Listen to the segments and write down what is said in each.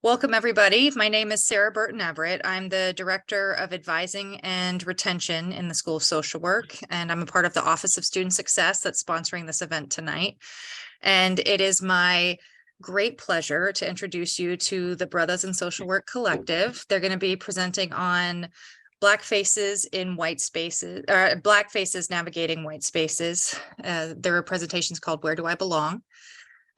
Welcome, everybody. My name is Sarah Burton Everett. I'm the Director of Advising and Retention in the School of Social Work, and I'm a part of the Office of Student Success that's sponsoring this event tonight. And it is my great pleasure to introduce you to the Brothas in Social Work Collective. They're going to be presenting on Black Faces in White Spaces, Black Faces Navigating White Spaces. Their presentation is called Where Do I Belong?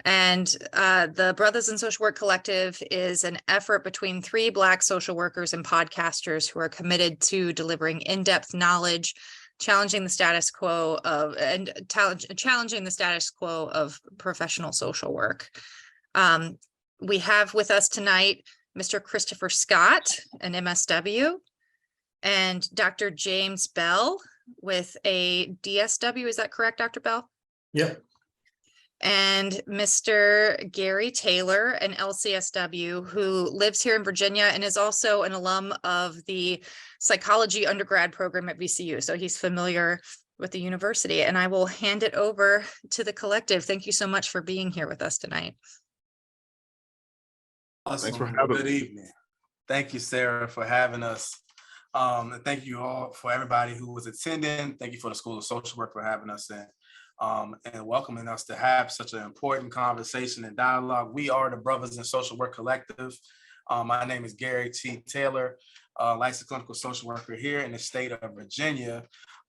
And the Brothas in Social Work Collective is an effort between 3 Black social workers and podcasters who are committed to delivering in-depth knowledge, challenging the status quo of professional social work. We have with us tonight Mr. Christopher Scott, an MSW, and Dr. James Bell with a DSW. Is that correct, Dr. Bell? Yep. And Mr. Gary Taylor, an LCSW, who lives here in Virginia and is also an alum of the psychology undergrad program at VCU. So he's familiar with the university, and I will hand it over to the collective. Thank you so much for being here with us tonight. Awesome. Thanks for having Good evening. Thank you, Sarah, for having us. And thank you all for everybody who was attending. Thank you for the School of Social Work for having us in. And welcoming us to have such an important conversation and dialogue. We are the Brothas in Social Work Collective. My name is Gary T. Taylor, licensed clinical social worker here in the state of Virginia,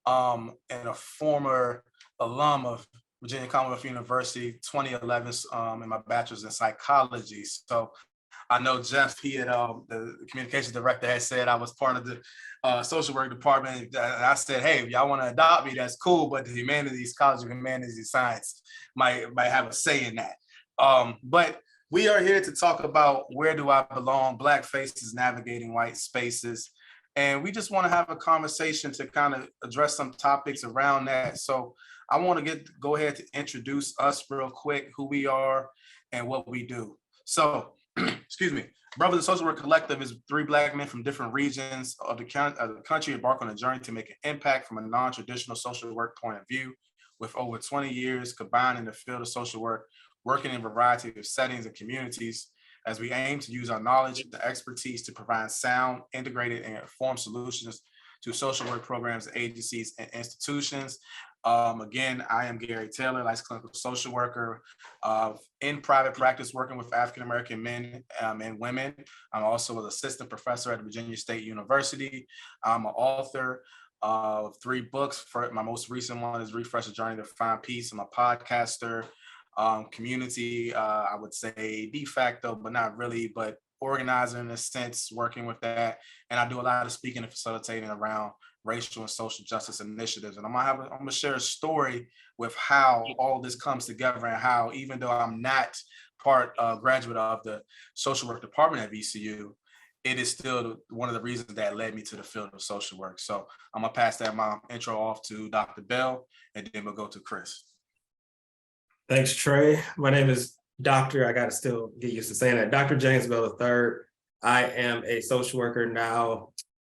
and a former alum of Virginia Commonwealth University, 2011, in my bachelor's in psychology. So I know Jeff, he had the communications director had said I was part of the social work department. And I said, hey, if y'all want to adopt me, that's cool. But the humanities, College of Humanities and Science might have a say in that. But we are here to talk about where do I belong, Black faces navigating white spaces. And we just want to have a conversation to kind of address some topics around that. So I want to go ahead to introduce us real quick, who we are and what we do. So excuse me, Brothas in Social Work Collective is 3 Black men from different regions of the country embark on a journey to make an impact from a non-traditional social work point of view. With over 20 years combined in the field of social work, working in a variety of settings and communities, as we aim to use our knowledge and expertise to provide sound, integrated, and informed solutions to social work programs, agencies, and institutions. Again, I am Gary Taylor, licensed clinical social worker in private practice, working with African-American men and women. I'm also an assistant professor at Virginia State University. I'm an author of 3 books. My most recent one is Refresh the Journey to Find Peace. I'm a podcaster, community, I would say de facto, but not really, but organizer in a sense, working with that. And I do a lot of speaking and facilitating around racial and social justice initiatives. And I'm gonna share a story with how all this comes together and how, even though I'm not graduate of the social work department at VCU, it is still one of the reasons that led me to the field of social work. So I'm gonna pass my intro off to Dr. Bell, and then we'll go to Chris. Thanks, Trey. My name is Dr. I gotta still get used to saying that. Dr. James Bell III. I am a social worker now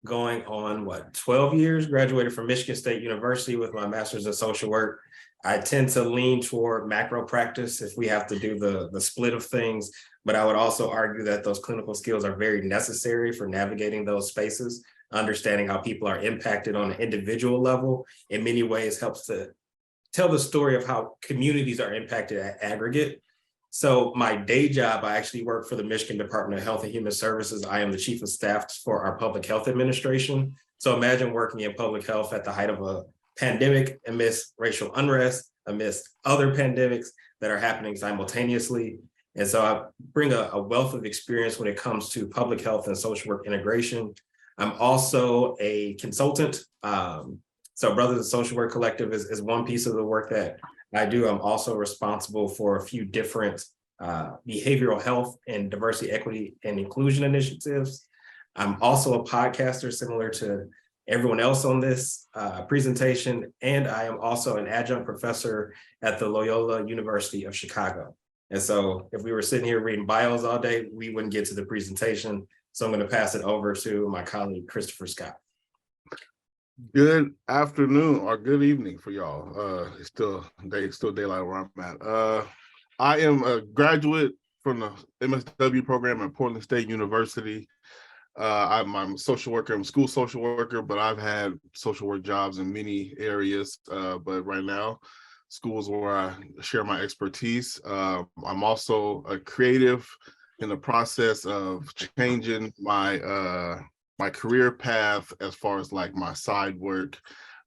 going on 12 years, graduated from Michigan State University with my master's in social work. I tend to lean toward macro practice if we have to do the split of things, but I would also argue that those clinical skills are very necessary for navigating those spaces. Understanding how people are impacted on an individual level in many ways helps to tell the story of how communities are impacted at aggregate. So my day job, I actually work for the Michigan Department of Health and Human Services. I am the chief of staff for our public health administration. So imagine working in public health at the height of a pandemic, amidst racial unrest, amidst other pandemics that are happening simultaneously. And so I bring a wealth of experience when it comes to public health and social work integration. I'm also a consultant. So Brothas in Social Work Collective is one piece of the work that I do. I'm also responsible for a few different behavioral health and diversity, equity, and inclusion initiatives. I'm also a podcaster similar to everyone else on this presentation, and I am also an adjunct professor at the Loyola University of Chicago. And so if we were sitting here reading bios all day, we wouldn't get to the presentation. So I'm going to pass it over to my colleague, Christopher Scott. Good afternoon or good evening for y'all. It's still daylight where I'm at. I am a graduate from the MSW program at Portland State University. I'm a social worker. I'm a school social worker, but I've had social work jobs in many areas. But right now, school is where I share my expertise. I'm also a creative in the process of changing my my career path as far as like my side work.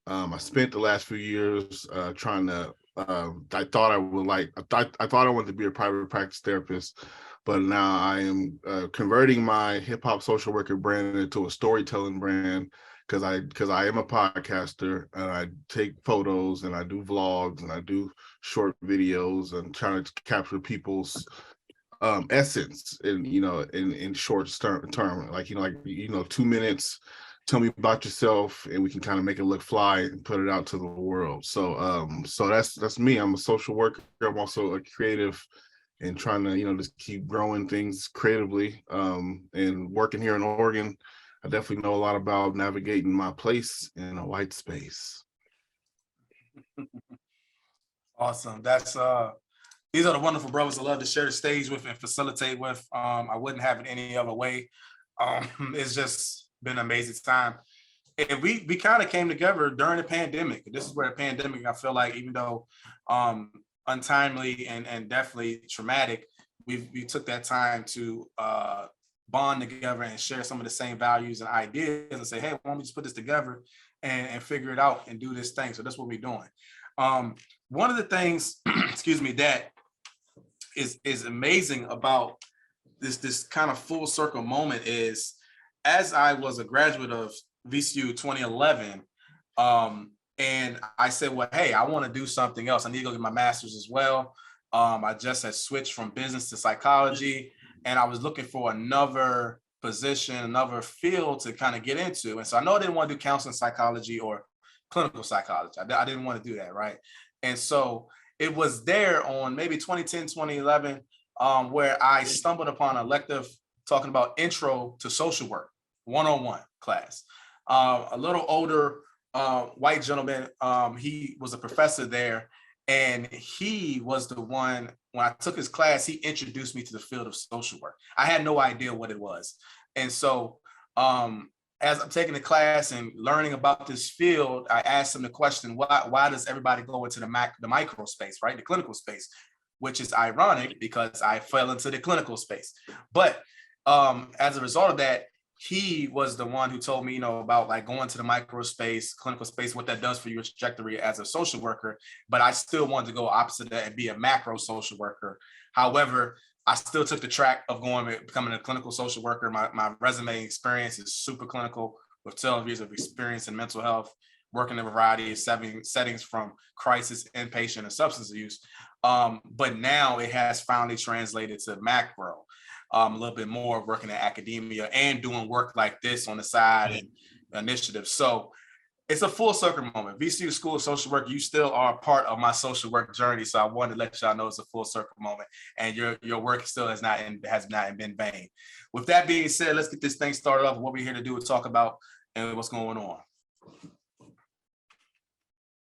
I spent the last few years trying to. I thought I would like. I thought I wanted to be a private practice therapist, but now I am converting my hip hop social worker brand into a storytelling brand because I am a podcaster and I take photos and I do vlogs and I do short videos and trying to capture people's essence in short term, like 2 minutes, tell me about yourself and we can kind of make it look fly and put it out to the world. So that's me. I'm a social worker. I'm also a creative and trying to just keep growing things creatively, and working here in Oregon. I definitely know a lot about navigating my place in a white space. Awesome. That's these are the wonderful brothers I love to share the stage with and facilitate with. I wouldn't have it any other way. It's just been an amazing time. And we kind of came together during the pandemic. This is where the pandemic, I feel like, even though untimely and definitely traumatic, we took that time to bond together and share some of the same values and ideas and say, hey, why don't we just put this together and figure it out and do this thing? So that's what we're doing. One of the things, excuse me, that is amazing about this kind of full circle moment is, as I was a graduate of VCU 2011, and I said, well, hey, I want to do something else. I need to go get my master's as well. I just had switched from business to psychology, and I was looking for another position, another field to kind of get into. And so I know I didn't want to do counseling psychology or clinical psychology. I didn't want to do that, right? And so it was there on maybe 2010, 2011, where I stumbled upon an elective talking about intro to social work, 101 class. A little older white gentleman, he was a professor there, and he was the one, when I took his class, he introduced me to the field of social work. I had no idea what it was. And so as I'm taking the class and learning about this field, I asked him the question, why does everybody go into the micro space, right? The clinical space, which is ironic because I fell into the clinical space. But as a result of that, he was the one who told me, about like going to the micro space, clinical space, what that does for your trajectory as a social worker. But I still wanted to go opposite of that and be a macro social worker. However, I still took the track of becoming a clinical social worker. My resume experience is super clinical with 12 years of experience in mental health, working in a variety of settings from crisis, inpatient, and substance abuse. But now it has finally translated to macro. A little bit more working in academia and doing work like this on the side and initiatives. So it's a full circle moment. VCU School of Social Work, you still are a part of my social work journey. So I wanted to let y'all know it's a full circle moment, and your work still has not been vain. With that being said, let's get this thing started off. What we're here to do is talk about and what's going on.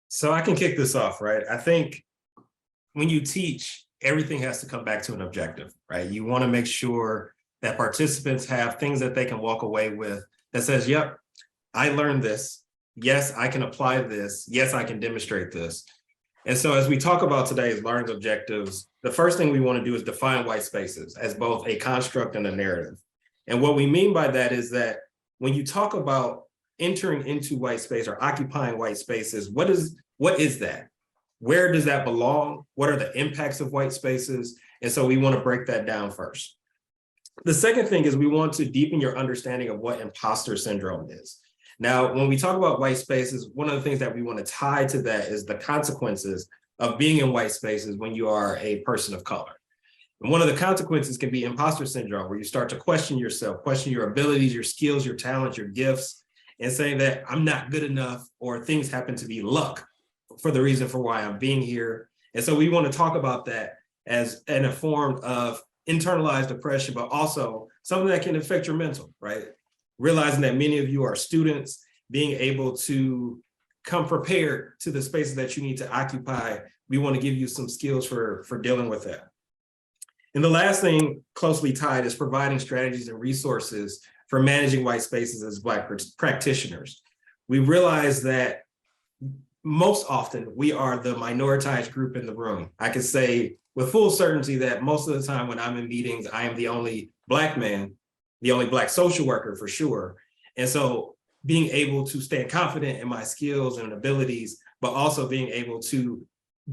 So I can kick this off, right? I think when you teach, everything has to come back to an objective, right? You want to make sure that participants have things that they can walk away with that says, yep, I learned this. Yes, I can apply this. Yes, I can demonstrate this. And so as we talk about today's learning objectives, the first thing we want to do is define white spaces as both a construct and a narrative. And what we mean by that is that when you talk about entering into white space or occupying white spaces, what is that? Where does that belong? What are the impacts of white spaces? And so we want to break that down first. The second thing is we want to deepen your understanding of what imposter syndrome is. Now, when we talk about white spaces, one of the things that we want to tie to that is the consequences of being in white spaces when you are a person of color. And one of the consequences can be imposter syndrome, where you start to question yourself, question your abilities, your skills, your talents, your gifts, and saying that I'm not good enough, or things happen to be luck for the reason for why I'm being here. And so we want to talk about that as in a form of internalized oppression, but also something that can affect your mental, right? Realizing that many of you are students, being able to come prepared to the spaces that you need to occupy. We want to give you some skills for dealing with that. And the last thing closely tied is providing strategies and resources for managing white spaces as Black practitioners. We realize that most often we are the minoritized group in the room. I can say with full certainty that most of the time when I'm in meetings, I am the only Black man, the only Black social worker for sure. And so being able to stand confident in my skills and abilities, but also being able to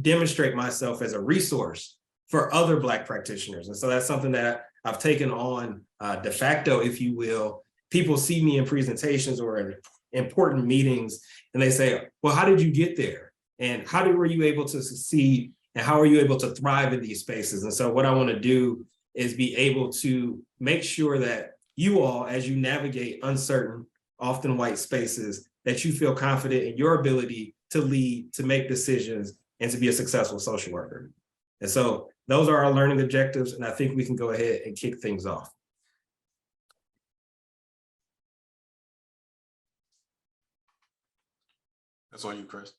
demonstrate myself as a resource for other Black practitioners. And so that's something that I've taken on de facto, if you will. People see me in presentations or in important meetings, and they say, well, how did you get there? And how were you able to succeed? And how are you able to thrive in these spaces? And so what I want to do is be able to make sure that you all, as you navigate uncertain, often white spaces, that you feel confident in your ability to lead, to make decisions, and to be a successful social worker. And so those are our learning objectives, and I think we can go ahead and kick things off. That's on you, Chris.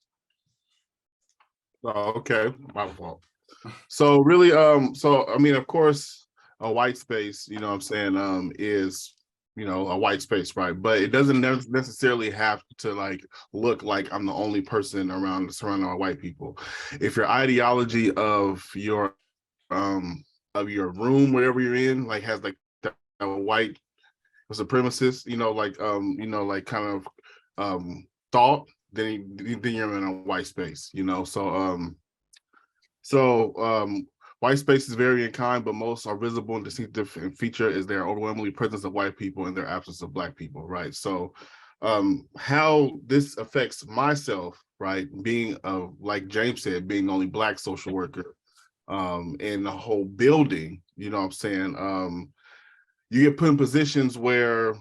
Oh, okay, my fault. So really, so I mean, of course, a white space, you know what I'm saying, is, you know, a white space, right? But it doesn't necessarily have to like look like I'm the only person around surrounded by white people. If your ideology of your room, whatever you're in, like has like a white supremacist, you know, like kind of thought, then you're in a white space, you know. So white spaces vary in kind, but most are visible and distinctive and feature is their overwhelmingly presence of white people and their absence of Black people, right? So how this affects myself, right, being like James said, being only Black social worker in the whole building, you know what I'm saying, you get put in positions where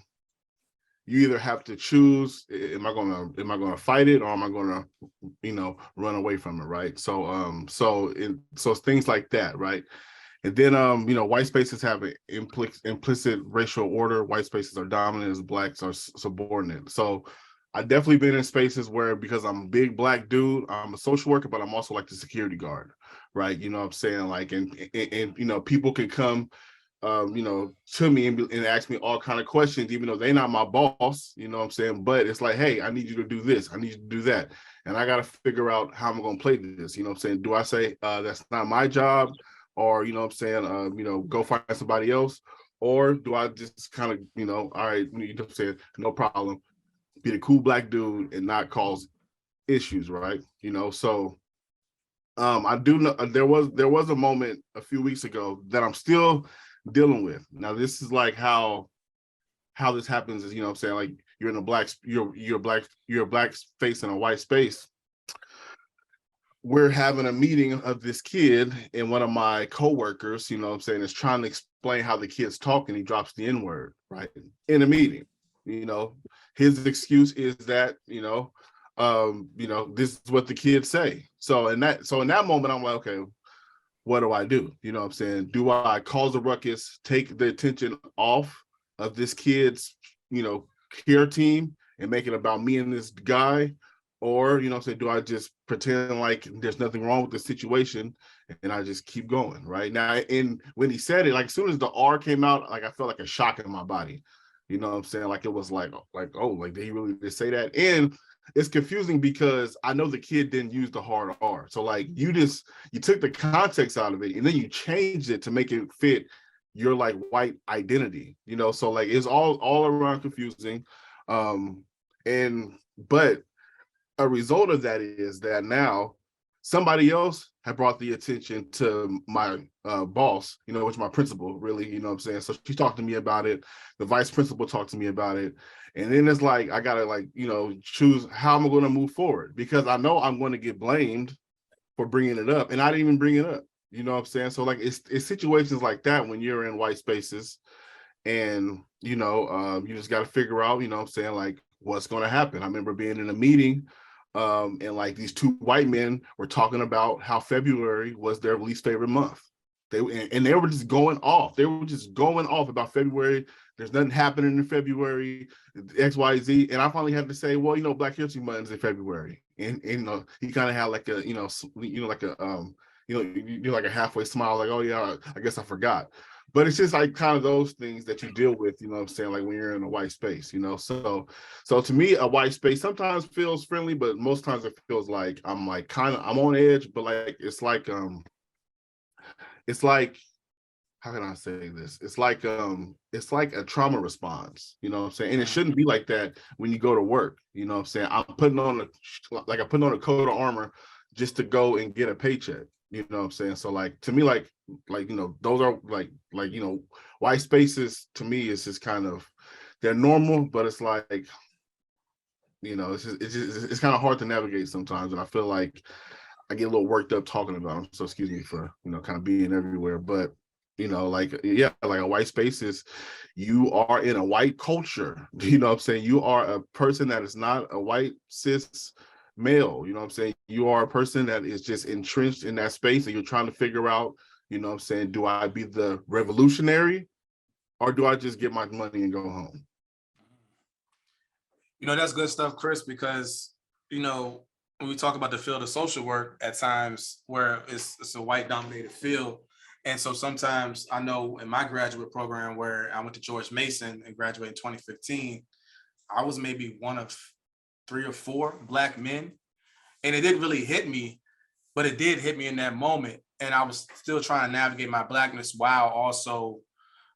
you either have to choose, am I gonna fight it, or am I gonna, you know, run away from it, right? So it's things like that, right? And then you know, white spaces have an implicit racial order. White spaces are dominant as Blacks are subordinate. So I've definitely been in spaces where, because I'm a big Black dude, I'm a social worker, but I'm also like the security guard, right? You know what I'm saying? Like, and you know, people can come you know, to me and ask me all kind of questions, even though they're not my boss, you know what I'm saying? But it's like, hey, I need you to do this, I need you to do that. And I got to figure out how I'm going to play this, you know what I'm saying? Do I say, that's not my job? Or, you know what I'm saying, you know, go find somebody else? Or do I just kind of, you know, all right, you know what I'm saying, no problem, be the cool Black dude and not cause issues, right? You know, so I do know there was a moment a few weeks ago that I'm still dealing with. Now this is like how this happens is, you know what I'm saying, like you're in a you're a Black face in a white space. We're having a meeting of this kid, and one of my coworkers, you know what I'm saying, is trying to explain how the kid's talking. He drops the N-word, right, in a meeting. You know, his excuse is that, you know, this is what the kids say. So in that moment, I'm like, okay, what do I do? You know what I'm saying? Do I cause a ruckus, take the attention off of this kid's, you know, care team and make it about me and this guy? Or, you know what I'm saying, do I just pretend like there's nothing wrong with the situation and I just keep going, right? Now, and when he said it, like as soon as the R came out, like I felt like a shock in my body. You know what I'm saying? Like it was like, oh, like did he really just say that? And it's confusing because I know the kid didn't use the hard R. So like you took the context out of it and then you changed it to make it fit your like white identity, you know? So like it's all around confusing. But a result of that is that now somebody else had brought the attention to my boss, you know, which is my principal, really, you know what I'm saying? So she talked to me about it. The vice principal talked to me about it. And then it's like, I gotta like, you know, choose how am I gonna move forward, because I know I'm gonna get blamed for bringing it up and I didn't even bring it up, you know what I'm saying? So like, it's situations like that when you're in white spaces and, you know, you just gotta figure out, you know what I'm saying, like what's gonna happen. I remember being in a meeting and like these two white men were talking about how February was their least favorite month. They were just going off. They were just going off about February. There's nothing happening in February, X, Y, Z. And I finally had to say, well, you know, Black History Month is in February. And you know, he kind of had like a, like a you do like a halfway smile, like, oh yeah, I guess I forgot. But it's just like kind of those things that you deal with, you know what I'm saying, like when you're in a white space, you know. So to me, a white space sometimes feels friendly, but most times it feels like I'm like I'm on edge, but like it's like, how can I say this? It's like a trauma response, you know what I'm saying? And it shouldn't be like that when you go to work, you know what I'm saying? I'm putting on a coat of armor just to go and get a paycheck, you know what I'm saying? So like to me, like you know, those are like you know, white spaces to me is just kind of, they're normal, but it's like, you know, it's kind of hard to navigate sometimes, and I feel like I get a little worked up talking about them. So excuse me for, you know, kind of being everywhere, but you know, like, yeah, like a white space is, you are in a white culture. You know what I'm saying? You are a person that is not a white cis male. You know what I'm saying? You are a person that is just entrenched in that space, and you're trying to figure out, you know what I'm saying, do I be the revolutionary or do I just get my money and go home? You know, that's good stuff, Chris, because, you know, when we talk about the field of social work, at times where it's a white dominated field. And so sometimes I know in my graduate program where I went to George Mason and graduated in 2015, I was maybe one of 3 or 4 Black men. And it didn't really hit me, but it did hit me in that moment. And I was still trying to navigate my Blackness while also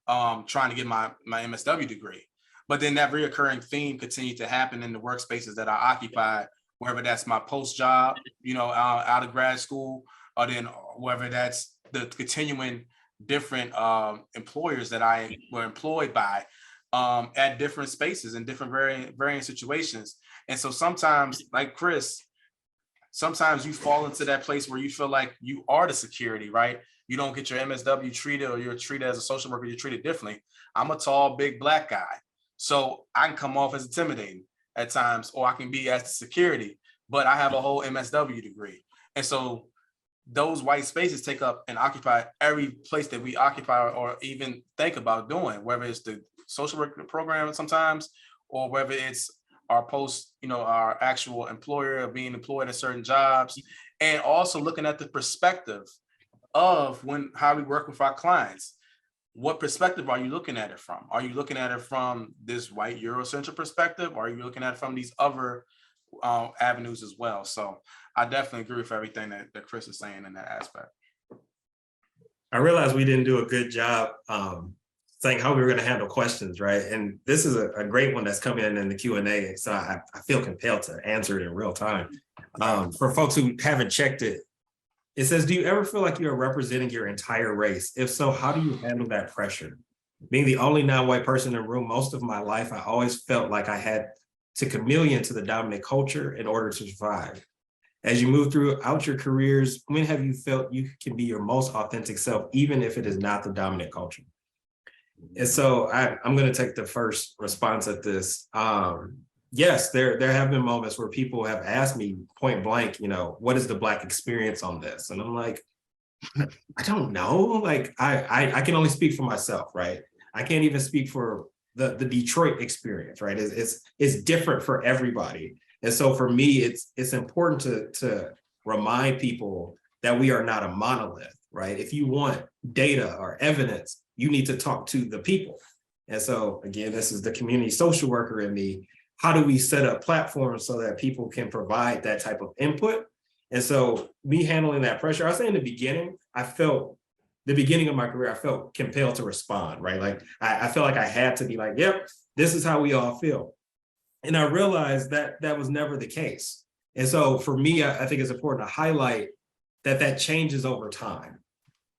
trying to get my MSW degree. But then that reoccurring theme continued to happen in the workspaces that I occupied, whether that's my post job, you know, out of grad school, or then whether that's the continuing different employers that I were employed by at different spaces in different varying situations. And so sometimes, like Chris, sometimes you fall into that place where you feel like you are the security, right? You don't get your MSW treated, or you're treated as a social worker, you're treated differently. I'm a tall, big Black guy. So I can come off as intimidating at times, or I can be as the security, but I have a whole MSW degree. And so those white spaces take up and occupy every place that we occupy or even think about doing, whether it's the social work program sometimes, or whether it's our post, you know, our actual employer, being employed at certain jobs, and also looking at the perspective of how we work with our clients. What perspective are you looking at it from? Are you looking at it from this white Eurocentric perspective, or are you looking at it from these other avenues as well? So I definitely agree with everything that Chris is saying in that aspect. I realized we didn't do a good job saying how we were going to handle questions, right? And this is a great one that's coming in the Q&A, so I feel compelled to answer it in real time. For folks who haven't checked it, it says, do you ever feel like you're representing your entire race? If so, how do you handle that pressure? Being the only non-white person in the room most of my life, I always felt like I had to chameleon to the dominant culture in order to survive. As you move throughout your careers, when have you felt you can be your most authentic self, even if it is not the dominant culture? And so I'm going to take the first response at this. Yes, there have been moments where people have asked me point blank, you know, what is the Black experience on this? And I'm like, I don't know. Like, I can only speak for myself, right? I can't even speak for the Detroit experience, right? It's different for everybody. And so for me, it's important to remind people that we are not a monolith, right? If you want data or evidence, you need to talk to the people. And so again, this is the community social worker in me. How do we set up platforms so that people can provide that type of input? And so me handling that pressure, I say in the beginning, the beginning of my career, I felt compelled to respond, right? Like I felt like I had to be like, yep, this is how we all feel. And I realized that that was never the case. And so for me, I think it's important to highlight that changes over time.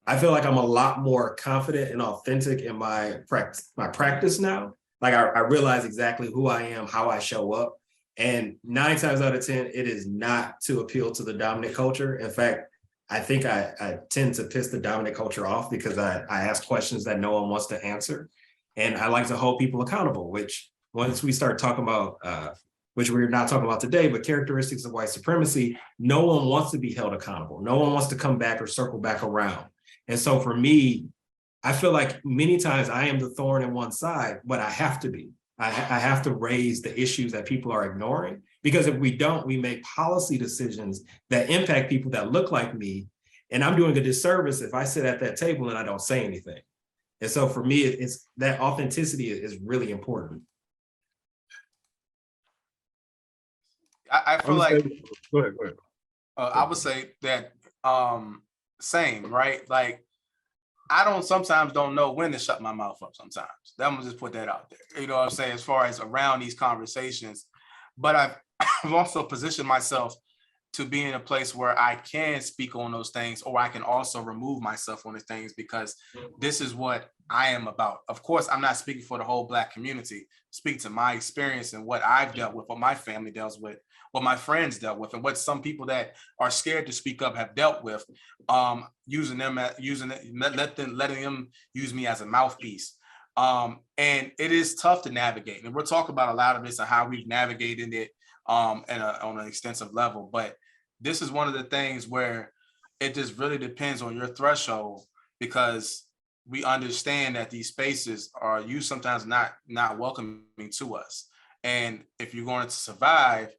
I feel like I'm a lot more confident and authentic in my practice now. Like I realize exactly who I am, how I show up. And 9 times out of 10, it is not to appeal to the dominant culture. In fact, I think I tend to piss the dominant culture off because I ask questions that no one wants to answer. And I like to hold people accountable, which once we start talking about, which we're not talking about today, but characteristics of white supremacy, no one wants to be held accountable. No one wants to come back or circle back around. And so for me, I feel like many times I am the thorn in one side, but I have to be. I have to raise the issues that people are ignoring, because if we don't, we make policy decisions that impact people that look like me. And I'm doing a disservice if I sit at that table and I don't say anything. And so for me, it's that authenticity is really important. I feel like Go ahead. I would say that same, right? Like I sometimes don't know when to shut my mouth up sometimes. I'm gonna just put that out there. You know what I'm saying? As far as around these conversations, but I've also positioned myself to be in a place where I can speak on those things, or I can also remove myself on the things, because this is what I am about. Of course, I'm not speaking for the whole Black community. Speak to my experience and what I've dealt with, what my family deals with, what my friends dealt with, and what some people that are scared to speak up have dealt with. Letting them use me as a mouthpiece. And it is tough to navigate, and we'll talk about a lot of this and how we've navigated it on an extensive level. But this is one of the things where it just really depends on your threshold, because we understand that these spaces are you sometimes not welcoming to us. And if you're going to survive,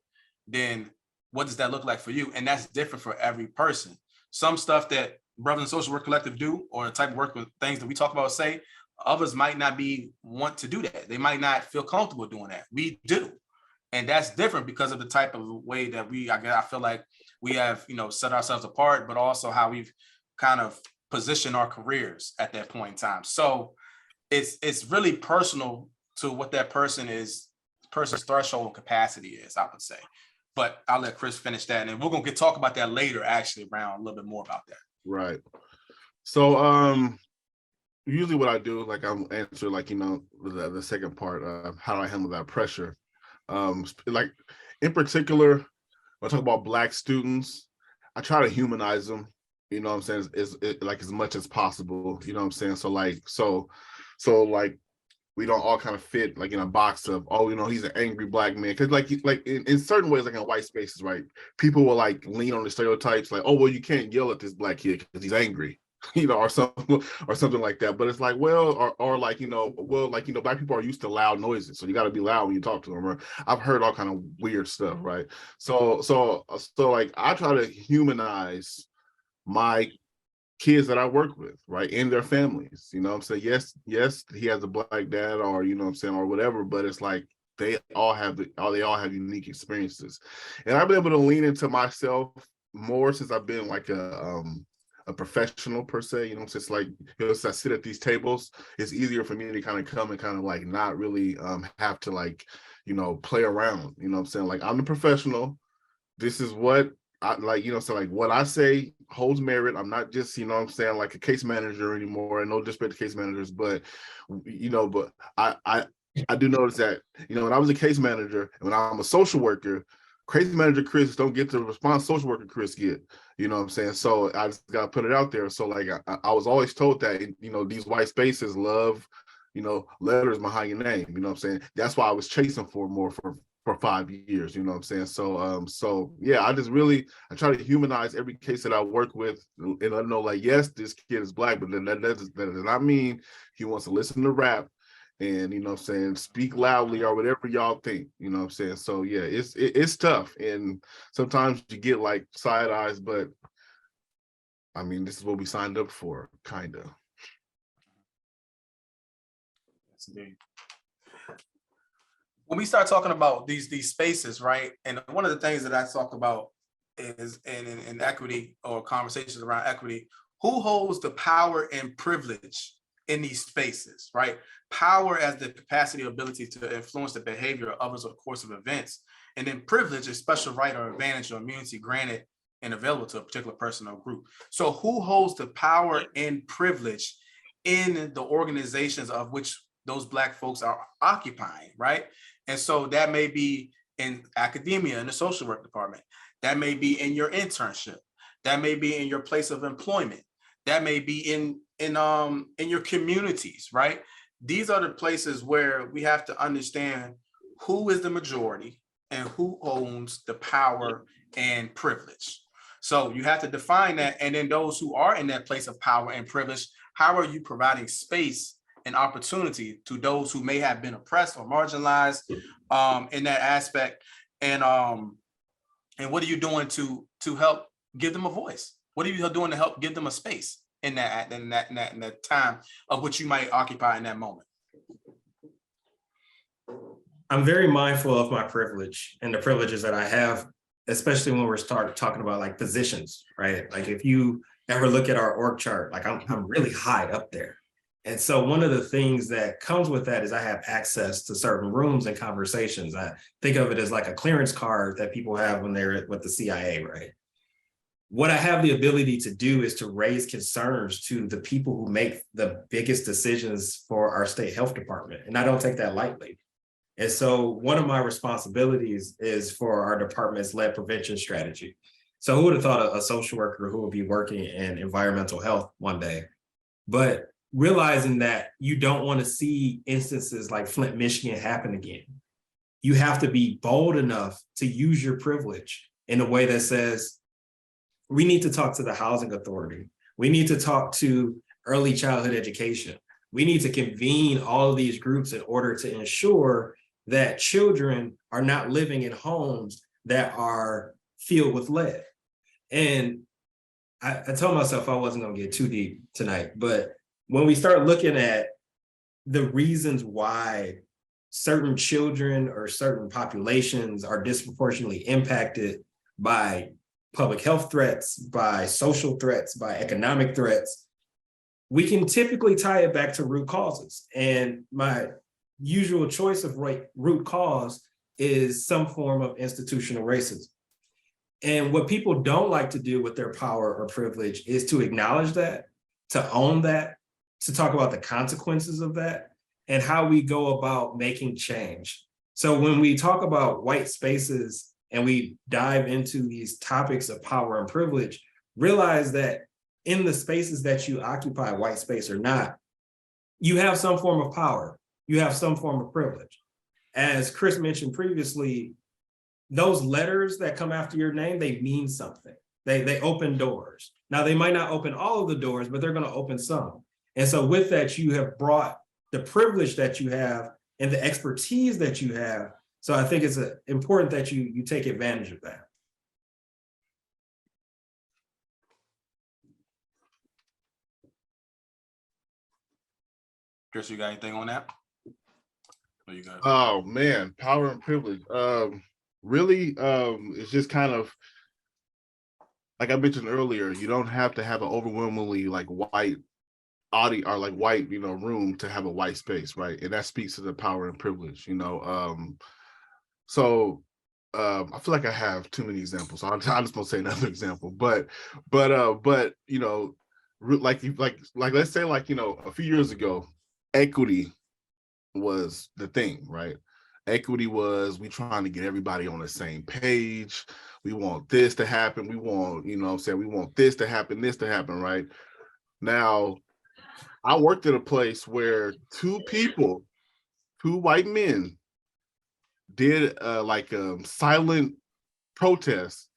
then what does that look like for you? And that's different for every person. Some stuff that Brothers and Social Work Collective do, or the type of work with things that we talk about, say, others might not want to do that. They might not feel comfortable doing that. We do. And that's different because of the type of way that I feel like we have, set ourselves apart, but also how we've kind of positioned our careers at that point in time. So it's really personal to what that person's threshold capacity is, I would say. But I'll let Chris finish that, and we're going to talk about that later, actually, around a little bit more about that. Right. So usually what I do, like I'm answer like, the second part, how do I handle that pressure? Like in particular, when I talk about Black students, I try to humanize them, you know what I'm saying, like as much as possible, you know what I'm saying? So like we don't all kind of fit like in a box of, oh, he's an angry Black man. Because like in certain ways, like in white spaces, right, people will like lean on the stereotypes, like, oh, well, you can't yell at this Black kid because he's angry, or something like that. But it's like, well, or like, Black people are used to loud noises, so you got to be loud when you talk to them. Right? I've heard all kind of weird stuff, right? So like I try to humanize my kids that I work with, right, and their families. You know what I'm saying? Yes, he has a Black dad, or you know what I'm saying, or whatever, but it's like they all have unique experiences. And I've been able to lean into myself more since I've been like a professional per se, you know, since like, since I sit at these tables, it's easier for me to kind of come and kind of like not really have to like, play around, you know what I'm saying? Like I'm the professional. This is what I like, so like what I say holds merit. I'm not just, what I'm saying, like a case manager anymore, and no disrespect to case managers, but but I do notice that, when I was a case manager and when I'm a social worker, case manager Chris don't get the response social worker Chris get, you know what I'm saying? So I just gotta put it out there. So like I was always told that, these white spaces love, letters behind your name, you know what I'm saying? That's why I was chasing for 5 years, you know what I'm saying? So yeah, I try to humanize every case that I work with, and I know, like, yes, this kid is Black, but then that does not mean he wants to listen to rap and, you know what I'm saying, speak loudly or whatever y'all think, you know what I'm saying? So yeah, it's tough, and sometimes you get like side eyes, but I mean, this is what we signed up for, kind of. Yes, indeed. When we start talking about these spaces, right, and one of the things that I talk about is in equity, or conversations around equity, who holds the power and privilege in these spaces, right? Power as the capacity or ability to influence the behavior of others or the course of events, and then privilege is special right or advantage or immunity granted and available to a particular person or group. So who holds the power and privilege in the organizations of which those Black folks are occupying, right? And so that may be in academia, in the social work department. That may be in your internship. That may be in your place of employment. That may be in your communities, right? These are the places where we have to understand who is the majority and who owns the power and privilege. So you have to define that. And then those who are in that place of power and privilege, how are you providing space and opportunity to those who may have been oppressed or marginalized in that aspect? And what are you doing to help give them a voice? What are you doing to help give them a space in that time of which you might occupy in that moment? I'm very mindful of my privilege and the privileges that I have, especially when we're talking about like positions, right? Like if you ever look at our org chart, like I'm really high up there. And so one of the things that comes with that is I have access to certain rooms and conversations. I think of it as like a clearance card that people have when they're with the CIA, right? What I have the ability to do is to raise concerns to the people who make the biggest decisions for our state health department. And I don't take that lightly. And so one of my responsibilities is for our department's lead prevention strategy. So who would have thought a social worker who would be working in environmental health one day? But realizing that you don't want to see instances like Flint, Michigan happen again. You have to be bold enough to use your privilege in a way that says, we need to talk to the housing authority. We need to talk to early childhood education. We need to convene all of these groups in order to ensure that children are not living in homes that are filled with lead. And I told myself I wasn't going to get too deep tonight, but when we start looking at the reasons why certain children or certain populations are disproportionately impacted by public health threats, by social threats, by economic threats, we can typically tie it back to root causes. And my usual choice of root cause is some form of institutional racism. And what people don't like to do with their power or privilege is to acknowledge that, to own that, to talk about the consequences of that, and how we go about making change. So when we talk about white spaces and we dive into these topics of power and privilege, realize that in the spaces that you occupy, white space or not, you have some form of power, you have some form of privilege. As Chris mentioned previously, those letters that come after your name, they mean something. They open doors. Now, they might not open all of the doors, but they're going to open some. And so with that, you have brought the privilege that you have and the expertise that you have. So I think it's important that you take advantage of that. Chris, you got anything on that? What you got? Oh man, power and privilege. Really, it's just kind of like I mentioned earlier. You don't have to have an overwhelmingly like white audience or like white, room to have a white space, right? And that speaks to the power and privilege, So I feel like I have too many examples. So I'm just gonna say another example, but like let's say a few years ago, equity was the thing, right? Equity was we trying to get everybody on the same page. We want this to happen. We want, we want this to happen, right? Now, I worked at a place where two white men did silent protest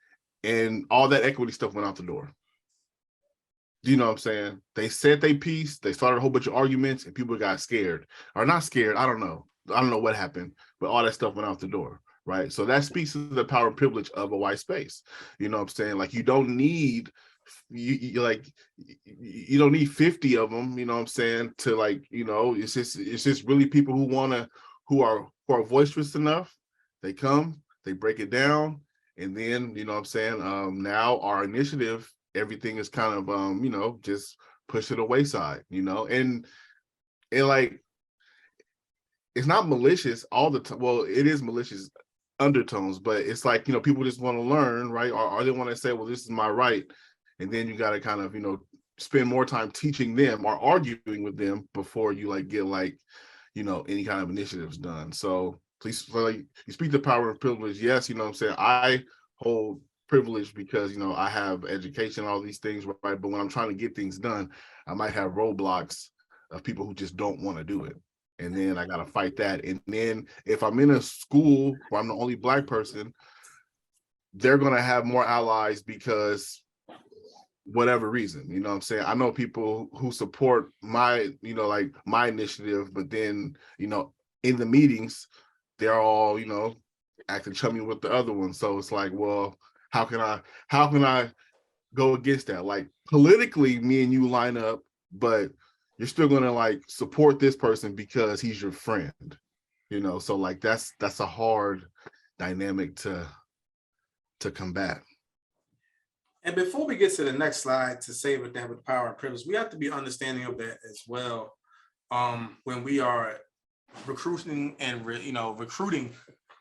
and all that equity stuff went out the door. Do you know what I'm saying? They said they piece, they started a whole bunch of arguments and people got scared or not scared. I don't know what happened, but all that stuff went out the door. Right. So that speaks to the power and privilege of a white space. You know what I'm saying? Like you don't need you don't need 50 of them, you know what I'm saying, to it's just really people who are boisterous enough. They come, they break it down, and then you know what I'm saying, now our initiative, everything is kind of just push to the wayside, and like it's not malicious all the time. Well, it is malicious undertones, but it's like people just want to learn, right? Or they want to say, well, this is my right. And then you got to kind of, spend more time teaching them or arguing with them before you get any kind of initiatives done. So please, you speak to power and privilege. Yes, you know what I'm saying? I hold privilege because, I have education, all these things, right? But when I'm trying to get things done, I might have roadblocks of people who just don't want to do it. And then I got to fight that. And then if I'm in a school where I'm the only Black person, they're going to have more allies because whatever reason, you know what I'm saying? I know people who support my, my initiative, but then, in the meetings, they're all, acting chummy with the other one. So it's like, well, how can I go against that. Like politically, me and you line up, but you're still gonna like support this person because he's your friend, you know. So like that's a hard dynamic to combat. And before we get to the next slide, to say with that with power and privilege, we have to be understanding of that as well. When we are recruiting and recruiting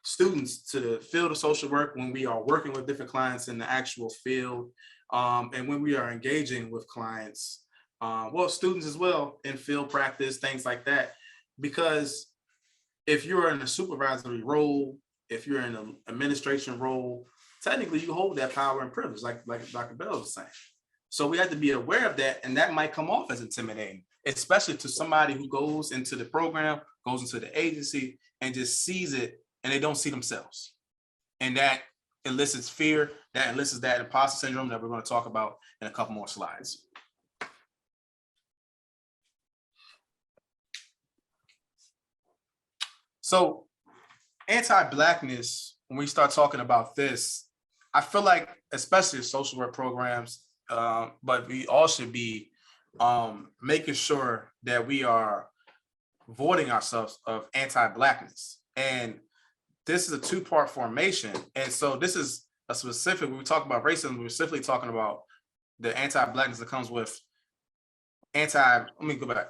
students to the field of social work, when we are working with different clients in the actual field, and when we are engaging with clients, well, students as well in field practice, things like that. Because if you're in a supervisory role, if you're in an administration role, technically you hold that power and privilege, like Dr. Bell was saying. So we have to be aware of that, and that might come off as intimidating, especially to somebody who goes into the program, goes into the agency, and just sees it, and they don't see themselves. And that elicits fear, that elicits that imposter syndrome that we're going to talk about in a couple more slides. So anti-Blackness, when we start talking about this, I feel like, especially social work programs, but we all should be making sure that we are voiding ourselves of anti-Blackness. And this is a two-part formation. And so this is a specific, when we talk about racism, we're specifically talking about the anti-Blackness that comes with let me go back.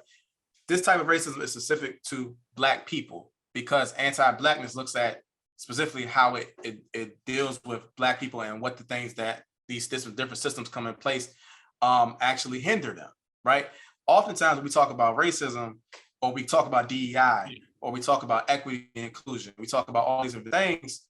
This type of racism is specific to Black people, because anti-Blackness looks at specifically how it deals with Black people and what the things that these different systems come in place actually hinder them, right? Oftentimes when we talk about racism, or we talk about DEI, or we talk about equity and inclusion, we talk about all these different things,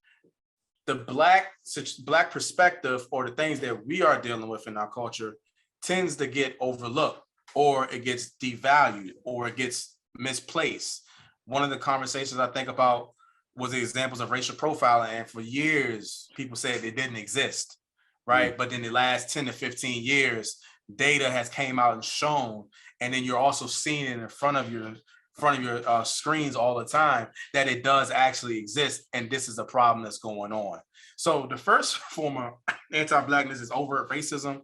the Black perspective, or the things that we are dealing with in our culture, tends to get overlooked, or it gets devalued, or it gets misplaced. One of the conversations I think about was the examples of racial profiling, and for years people said they didn't exist, right? But in the last 10 to 15 years, data has came out and shown, and then you're also seeing it in front of your screens all the time, that it does actually exist, and this is a problem that's going on. So the first form of anti-Blackness is overt racism.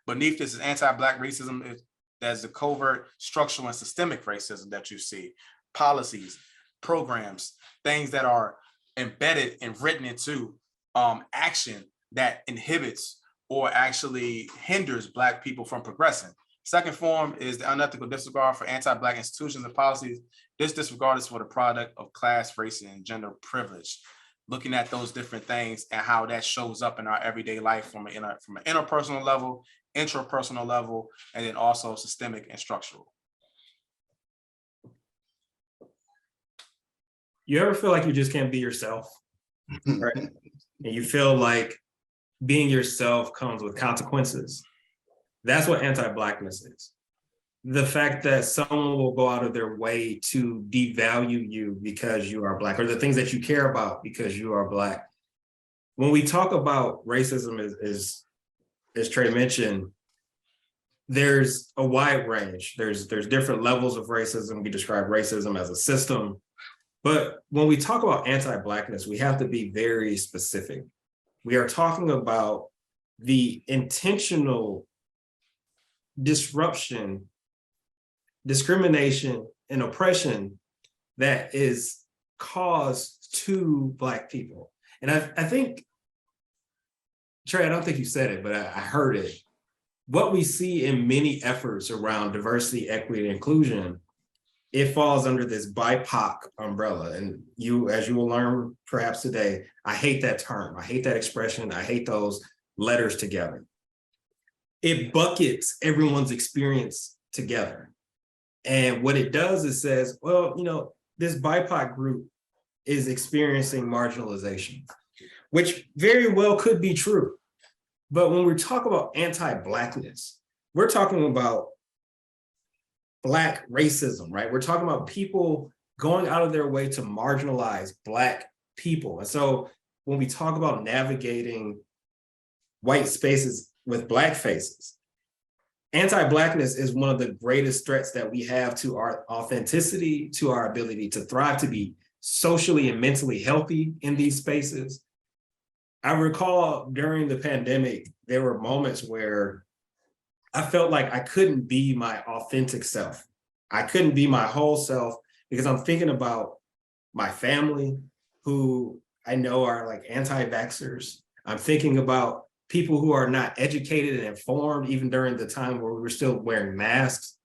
Beneath this is anti-Black racism. There's the covert, structural, and systemic racism that you see. Policies, programs, things that are embedded and written into action that inhibits or actually hinders Black people from progressing. Second form is the unethical disregard for anti-Black institutions and policies. This disregard is for the product of class, race, and gender privilege. Looking at those different things and how that shows up in our everyday life from an interpersonal level, intrapersonal level, and then also systemic and structural. You ever feel like you just can't be yourself, right? And you feel like being yourself comes with consequences? That's what anti-Blackness is. The fact that someone will go out of their way to devalue you because you are Black, or the things that you care about because you are Black. When we talk about racism, as Trey mentioned, there's a wide range. There's different levels of racism. We describe racism as a system. But when we talk about anti-Blackness, we have to be very specific. We are talking about the intentional disruption, discrimination, and oppression that is caused to Black people. And I think, Trey, I don't think you said it, but I heard it. What we see in many efforts around diversity, equity, and inclusion, it falls under this BIPOC umbrella. And you, as you will learn perhaps today, I hate that term. I hate that expression. I hate those letters together. It buckets everyone's experience together. And what it does is says, well, you know, this BIPOC group is experiencing marginalization, which very well could be true. But when we talk about anti-Blackness, we're talking about Black racism, right? We're talking about people going out of their way to marginalize Black people. And so when we talk about navigating white spaces with Black faces, anti-Blackness is one of the greatest threats that we have to our authenticity, to our ability to thrive, to be socially and mentally healthy in these spaces. I recall during the pandemic, there were moments where I felt like I couldn't be my authentic self. I couldn't be my whole self because I'm thinking about my family who I know are like anti-vaxxers. I'm thinking about people who are not educated and informed, even during the time where we were still wearing masks.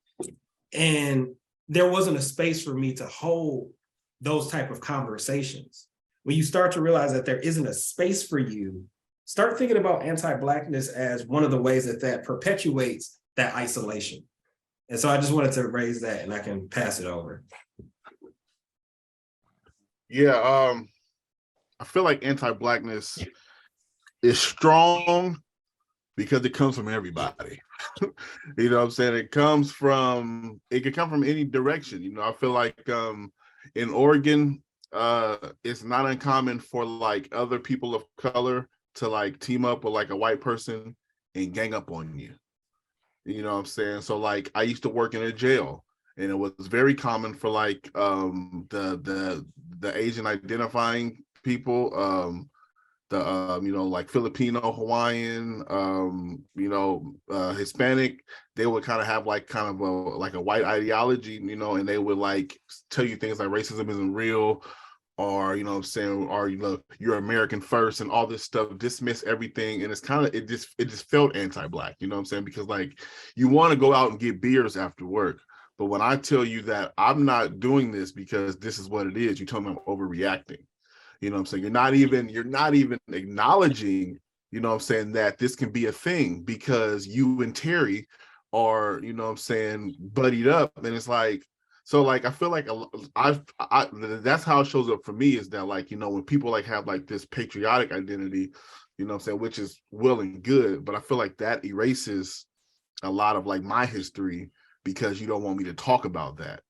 And there wasn't a space for me to hold those type of conversations. When you start to realize that there isn't a space for you, start thinking about anti-Blackness as one of the ways that that perpetuates that isolation. And so I just wanted to raise that, and I can pass it over. Yeah, I feel like anti-Blackness is strong because it comes from everybody. You know what I'm saying? It can come from any direction. You know, I feel like in Oregon, it's not uncommon for like other people of color to like team up with like a white person and gang up on you. You know what I'm saying? So like I used to work in a jail, and it was very common for like the Asian identifying people, you know, like Filipino, Hawaiian, you know, Hispanic. They would kind of have like kind of a white ideology, you know, and they would like tell you things like racism isn't real, or you know what I'm saying, or you know, you're American first and all this stuff, dismiss everything. And it's kind of, it just felt anti-Black, you know what I'm saying? Because like you want to go out and get beers after work, but when I tell you that I'm not doing this because this is what it is, you tell me I'm overreacting. You know what I'm saying? You're not even acknowledging, you know what I'm saying, that this can be a thing because you and Terry are, you know what I'm saying, buddied up. And it's like, so like I feel like that's how it shows up for me, is that like, you know, when people like have like this patriotic identity, you know what I'm saying, which is well and good, but I feel like that erases a lot of like my history because you don't want me to talk about that.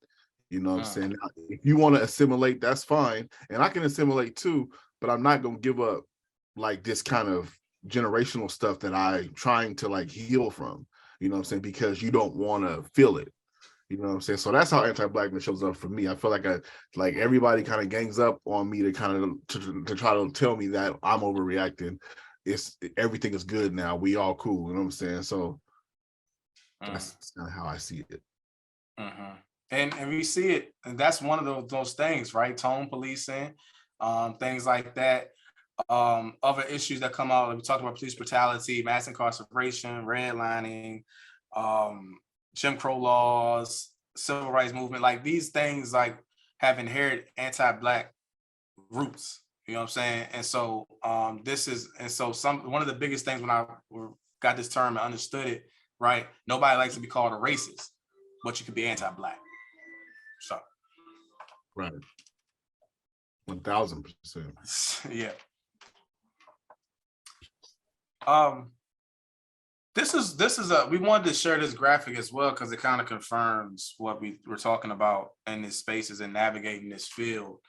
You know what I'm saying? Now, if you want to assimilate, that's fine. And I can assimilate too, but I'm not going to give up like this kind of generational stuff that I'm trying to like heal from, you know what I'm saying? Because you don't want to feel it. You know what I'm saying? So that's how anti-Blackness shows up for me. I feel like everybody kind of gangs up on me to kind of to try to tell me that I'm overreacting. Everything is good now. We all cool. You know what I'm saying? So that's kind of how I see it. And we see it, and that's one of those things, right? Tone policing, things like that. Other issues that come out, we talked about police brutality, mass incarceration, redlining, Jim Crow laws, civil rights movement, like these things like have inherited anti-Black roots. You know what I'm saying? And so one of the biggest things when I got this term and understood it, right? Nobody likes to be called a racist, but you could be anti-Black. So right. 1000%. Yeah. This is we wanted to share this graphic as well because it kind of confirms what we were talking about in this spaces and navigating this field.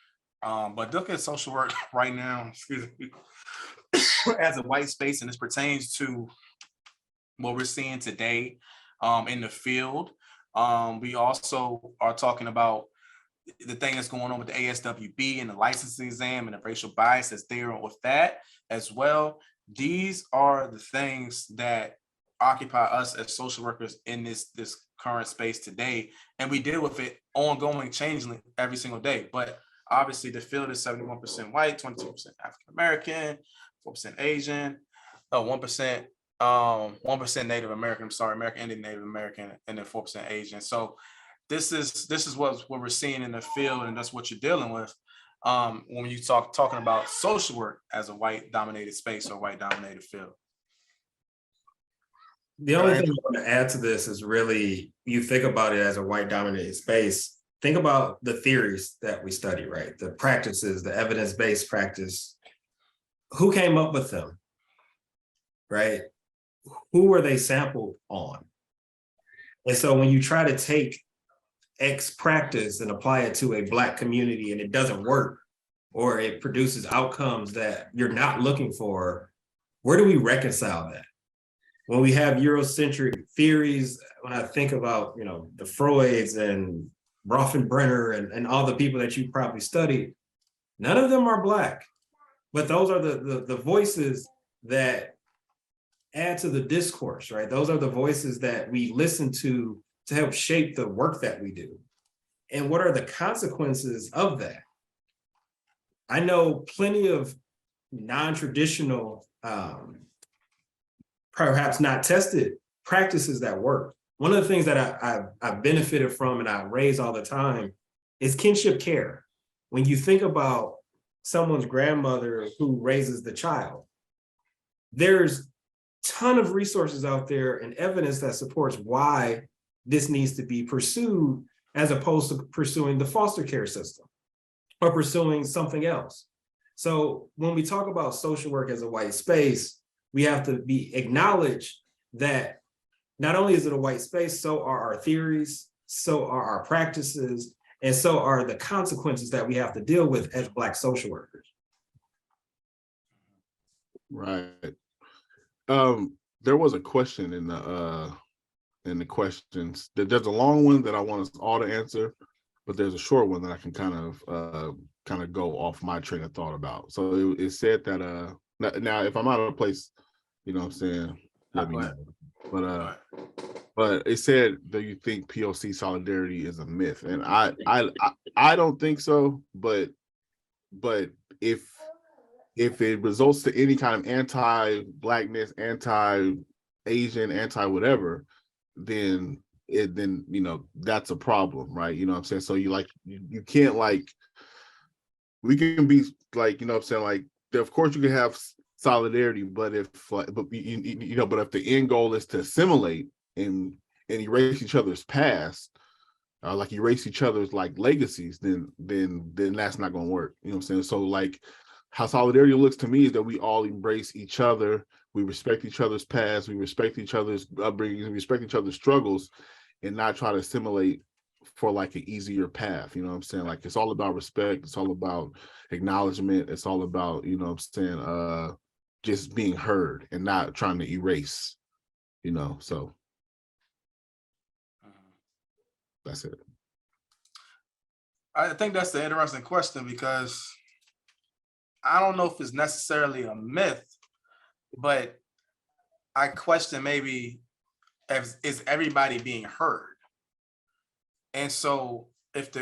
But look at social work right now, excuse me, as a white space, and this pertains to what we're seeing today in the field. We also are talking about the thing that's going on with the ASWB and the licensing exam and the racial bias that's there with that as well. These are the things that occupy us as social workers in this current space today, and we deal with it ongoing, changing every single day. But obviously, the field is 71% white, 22% African American, 4% Asian, 1%. 1% Native American, American Indian, Native American, and then 4% Asian. So this is what we're seeing in the field, and that's what you're dealing with when you talking about social work as a white dominated space or white dominated field. The only thing I want to add to this is really, you think about it as a white dominated space, think about the theories that we study, right? The practices, the evidence-based practice. Who came up with them, right? Who were they sampled on? And so when you try to take X practice and apply it to a Black community and it doesn't work, or it produces outcomes that you're not looking for, where do we reconcile that? When we have Eurocentric theories, when I think about, you know, the Freuds and Bronfenbrenner and all the people that you probably studied, none of them are Black. But those are the voices that add to the discourse, right? Those are the voices that we listen to help shape the work that we do. And what are the consequences of that? I know plenty of non-traditional, perhaps not tested practices that work. One of the things that I've benefited from and I raise all the time is kinship care. When you think about someone's grandmother who raises the child, there's a ton of resources out there and evidence that supports why this needs to be pursued as opposed to pursuing the foster care system or pursuing something else. So when we talk about social work as a white space, we have to acknowledge that not only is it a white space, so are our theories, so are our practices, and so are the consequences that we have to deal with as Black social workers. Right. There was a question in the questions. There's a long one that I want us all to answer, but there's a short one that I can kind of go off my train of thought about. So it said that now if I'm out of place, you know what I'm saying, let me know. But it said, do you think POC solidarity is a myth? And I don't think so, but if it results to any kind of anti-Blackness, anti-Asian, anti-whatever, then you know, that's a problem, right? You know what I'm saying? So you can't we can be like, you know what I'm saying, like, of course you can have solidarity, but if the end goal is to assimilate and erase each other's past, like erase each other's like legacies, then that's not going to work. You know what I'm saying? So like how solidarity looks to me is that we all embrace each other, we respect each other's past, we respect each other's upbringing, we respect each other's struggles, and not try to assimilate for like an easier path. You know what I'm saying? Like it's all about respect, it's all about acknowledgement, it's all about, you know what I'm saying, just being heard and not trying to erase, you know. So that's it. I think that's the interesting question, because I don't know if it's necessarily a myth, but I question maybe is everybody being heard? And so if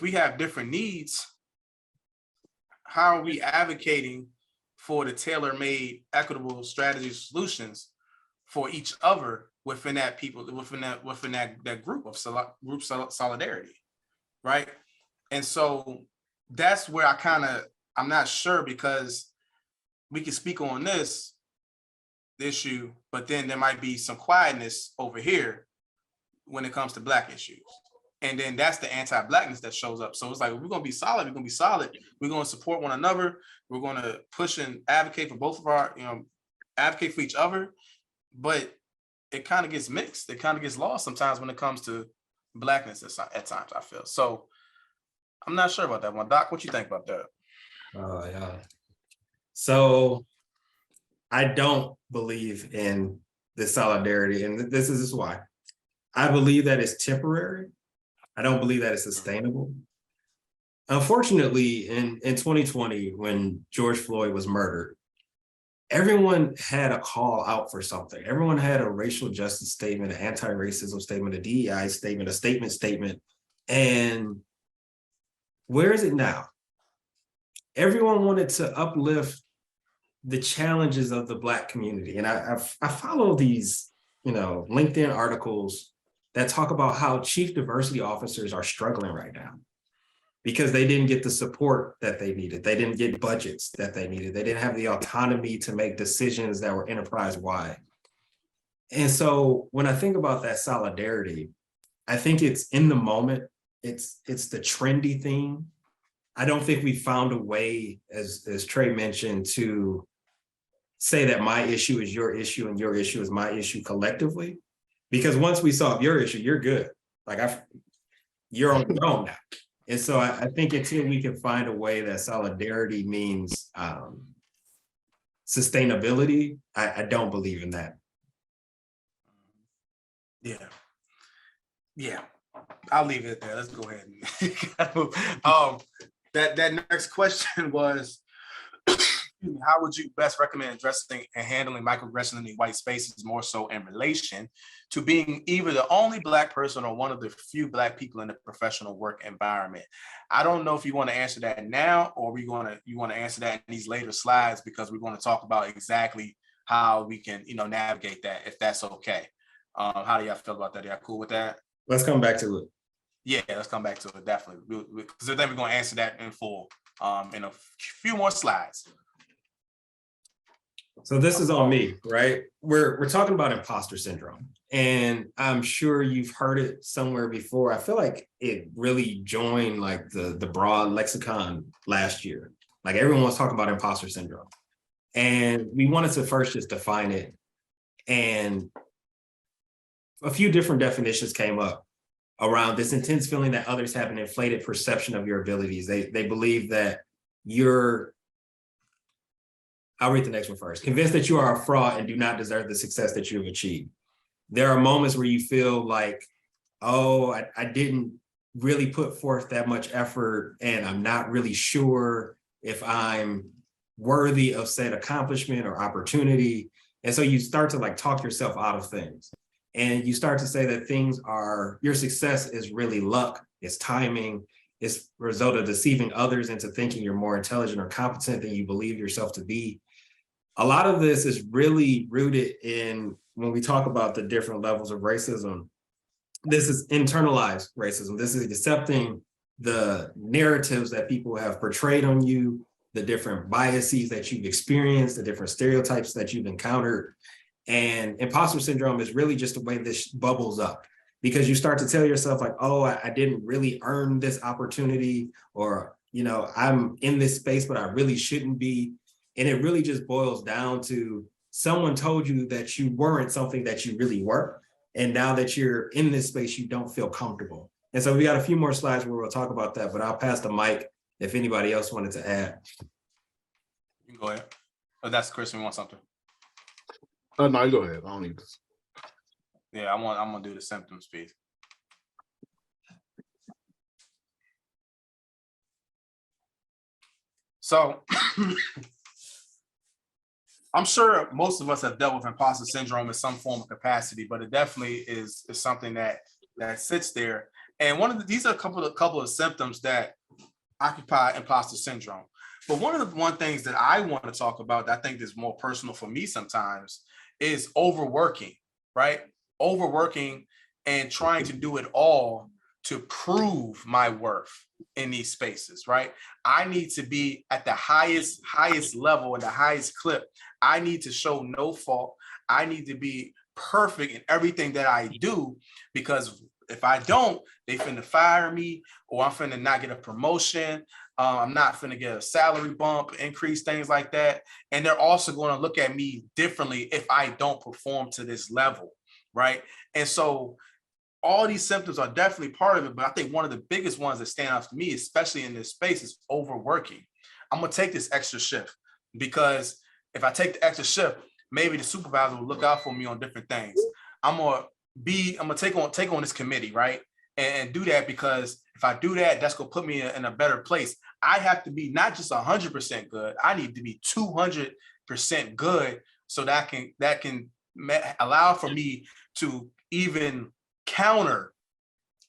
we have different needs, how are we advocating for the tailor-made equitable strategy solutions for each other within that group of solidarity, right? And so that's where I'm not sure, because we can speak on this issue, but then there might be some quietness over here when it comes to Black issues. And then that's the anti-Blackness that shows up. So it's like, we're going to be solid. We're going to be solid. We're going to support one another. We're going to push and advocate for both of our, advocate for each other. But it kind of gets mixed. It kind of gets lost sometimes when it comes to Blackness at times, I feel. So I'm not sure about that one. Doc, what you think about that? Yeah. So I don't believe in this solidarity, and this is why. I believe that it's temporary. I don't believe that it's sustainable. Unfortunately, in 2020, when George Floyd was murdered, everyone had a call out for something. Everyone had a racial justice statement, an anti-racism statement, a DEI statement, a statement. And where is it now? Everyone wanted to uplift the challenges of the Black community. And I follow these, LinkedIn articles that talk about how chief diversity officers are struggling right now because they didn't get the support that they needed. They didn't get budgets that they needed. They didn't have the autonomy to make decisions that were enterprise-wide. And so when I think about that solidarity, I think it's in the moment. It's the trendy thing. I don't think we found a way, as Trey mentioned, to say that my issue is your issue and your issue is my issue collectively. Because once we solve your issue, you're good. You're on your own now. And so I think until we can find a way that solidarity means sustainability, I don't believe in that. Yeah. I'll leave it there. Let's go ahead. that next question was, how would you best recommend addressing and handling microaggression in the white spaces, more so in relation to being either the only Black person or one of the few Black people in the professional work environment? I don't know if you want to answer that now, or you want to answer that in these later slides, because we're going to talk about exactly how we can, navigate that, if that's okay. How do y'all feel about that? Y'all cool with that? Let's come back to it. Yeah, let's come back to it, definitely. Because then we're going to answer that in full in a few more slides. So this is on me, right? We're talking about imposter syndrome, and I'm sure you've heard it somewhere before. I feel like it really joined like the broad lexicon last year. Like everyone was talking about imposter syndrome, and we wanted to first just define it. And a few different definitions came up around this intense feeling that others have an inflated perception of your abilities. They believe that I'll read the next one first. Convinced that you are a fraud and do not deserve the success that you have achieved. There are moments where you feel like, oh, I didn't really put forth that much effort, and I'm not really sure if I'm worthy of said accomplishment or opportunity. And so you start to like talk yourself out of things. And you start to say that your success is really luck, it's timing, it's a result of deceiving others into thinking you're more intelligent or competent than you believe yourself to be. A lot of this is really rooted in, when we talk about the different levels of racism, this is internalized racism. This is accepting the narratives that people have portrayed on you, the different biases that you've experienced, the different stereotypes that you've encountered. And imposter syndrome is really just the way this bubbles up, because you start to tell yourself like, oh, I didn't really earn this opportunity, or, I'm in this space, but I really shouldn't be. And it really just boils down to someone told you that you weren't something that you really were. And now that you're in this space, you don't feel comfortable. And so we got a few more slides where we'll talk about that, but I'll pass the mic if anybody else wanted to add. You can go ahead. Oh, that's Chris, we want something. No, you go ahead. I don't need this. Yeah, I'm gonna do the symptoms piece. So I'm sure most of us have dealt with imposter syndrome in some form of capacity, but it definitely is something that sits there. And these are a couple of symptoms that occupy imposter syndrome. But one things that I want to talk about that I think is more personal for me sometimes is overworking, right? Overworking and trying to do it all to prove my worth in these spaces, right? I need to be at the highest level and the highest clip. I need to show no fault. I need to be perfect in everything that I do, because if I don't, they finna fire me, or I'm finna not get a promotion. I'm not finna get a salary bump, increase, things like that. And they're also going to look at me differently if I don't perform to this level, right? And so all these symptoms are definitely part of it, but I think one of the biggest ones that stand out to me, especially in this space, is overworking. I'm gonna take this extra shift, because if I take the extra shift, maybe the supervisor will look out for me on different things. I'm gonna take on this committee, right? And do that, because if I do that, that's gonna put me in a better place. I have to be not just 100% good. I need to be 200% good, so that can allow for me to even counter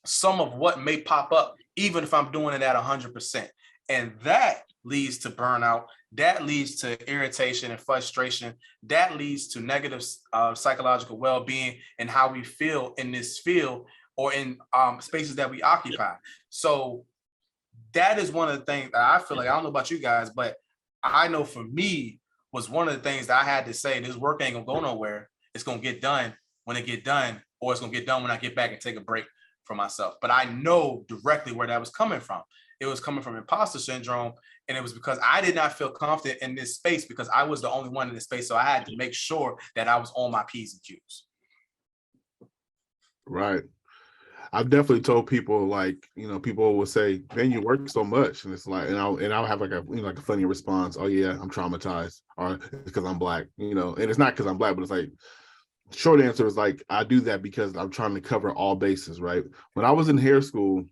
some of what may pop up, even if I'm doing it at 100%. And that leads to burnout. That leads to irritation and frustration. That leads to negative psychological well-being and how we feel in this field or in spaces that we occupy. So that is one of the things that I feel like, I don't know about you guys, but I know for me was one of the things that I had to say, this work ain't gonna go nowhere. It's gonna get done when it get done, or it's gonna get done when I get back and take a break for myself. But I know directly where that was coming from. It was coming from imposter syndrome. And it was because I did not feel confident in this space, because I was the only one in this space. So I had to make sure that I was on my P's and Q's. Right. I've definitely told people, like, people will say, man, you work so much. And it's like, and I'll have like a funny response. Oh yeah, I'm traumatized, or it's because I'm Black, and it's not because I'm Black, but it's like, short answer is like, I do that because I'm trying to cover all bases, right? When I was in hair school,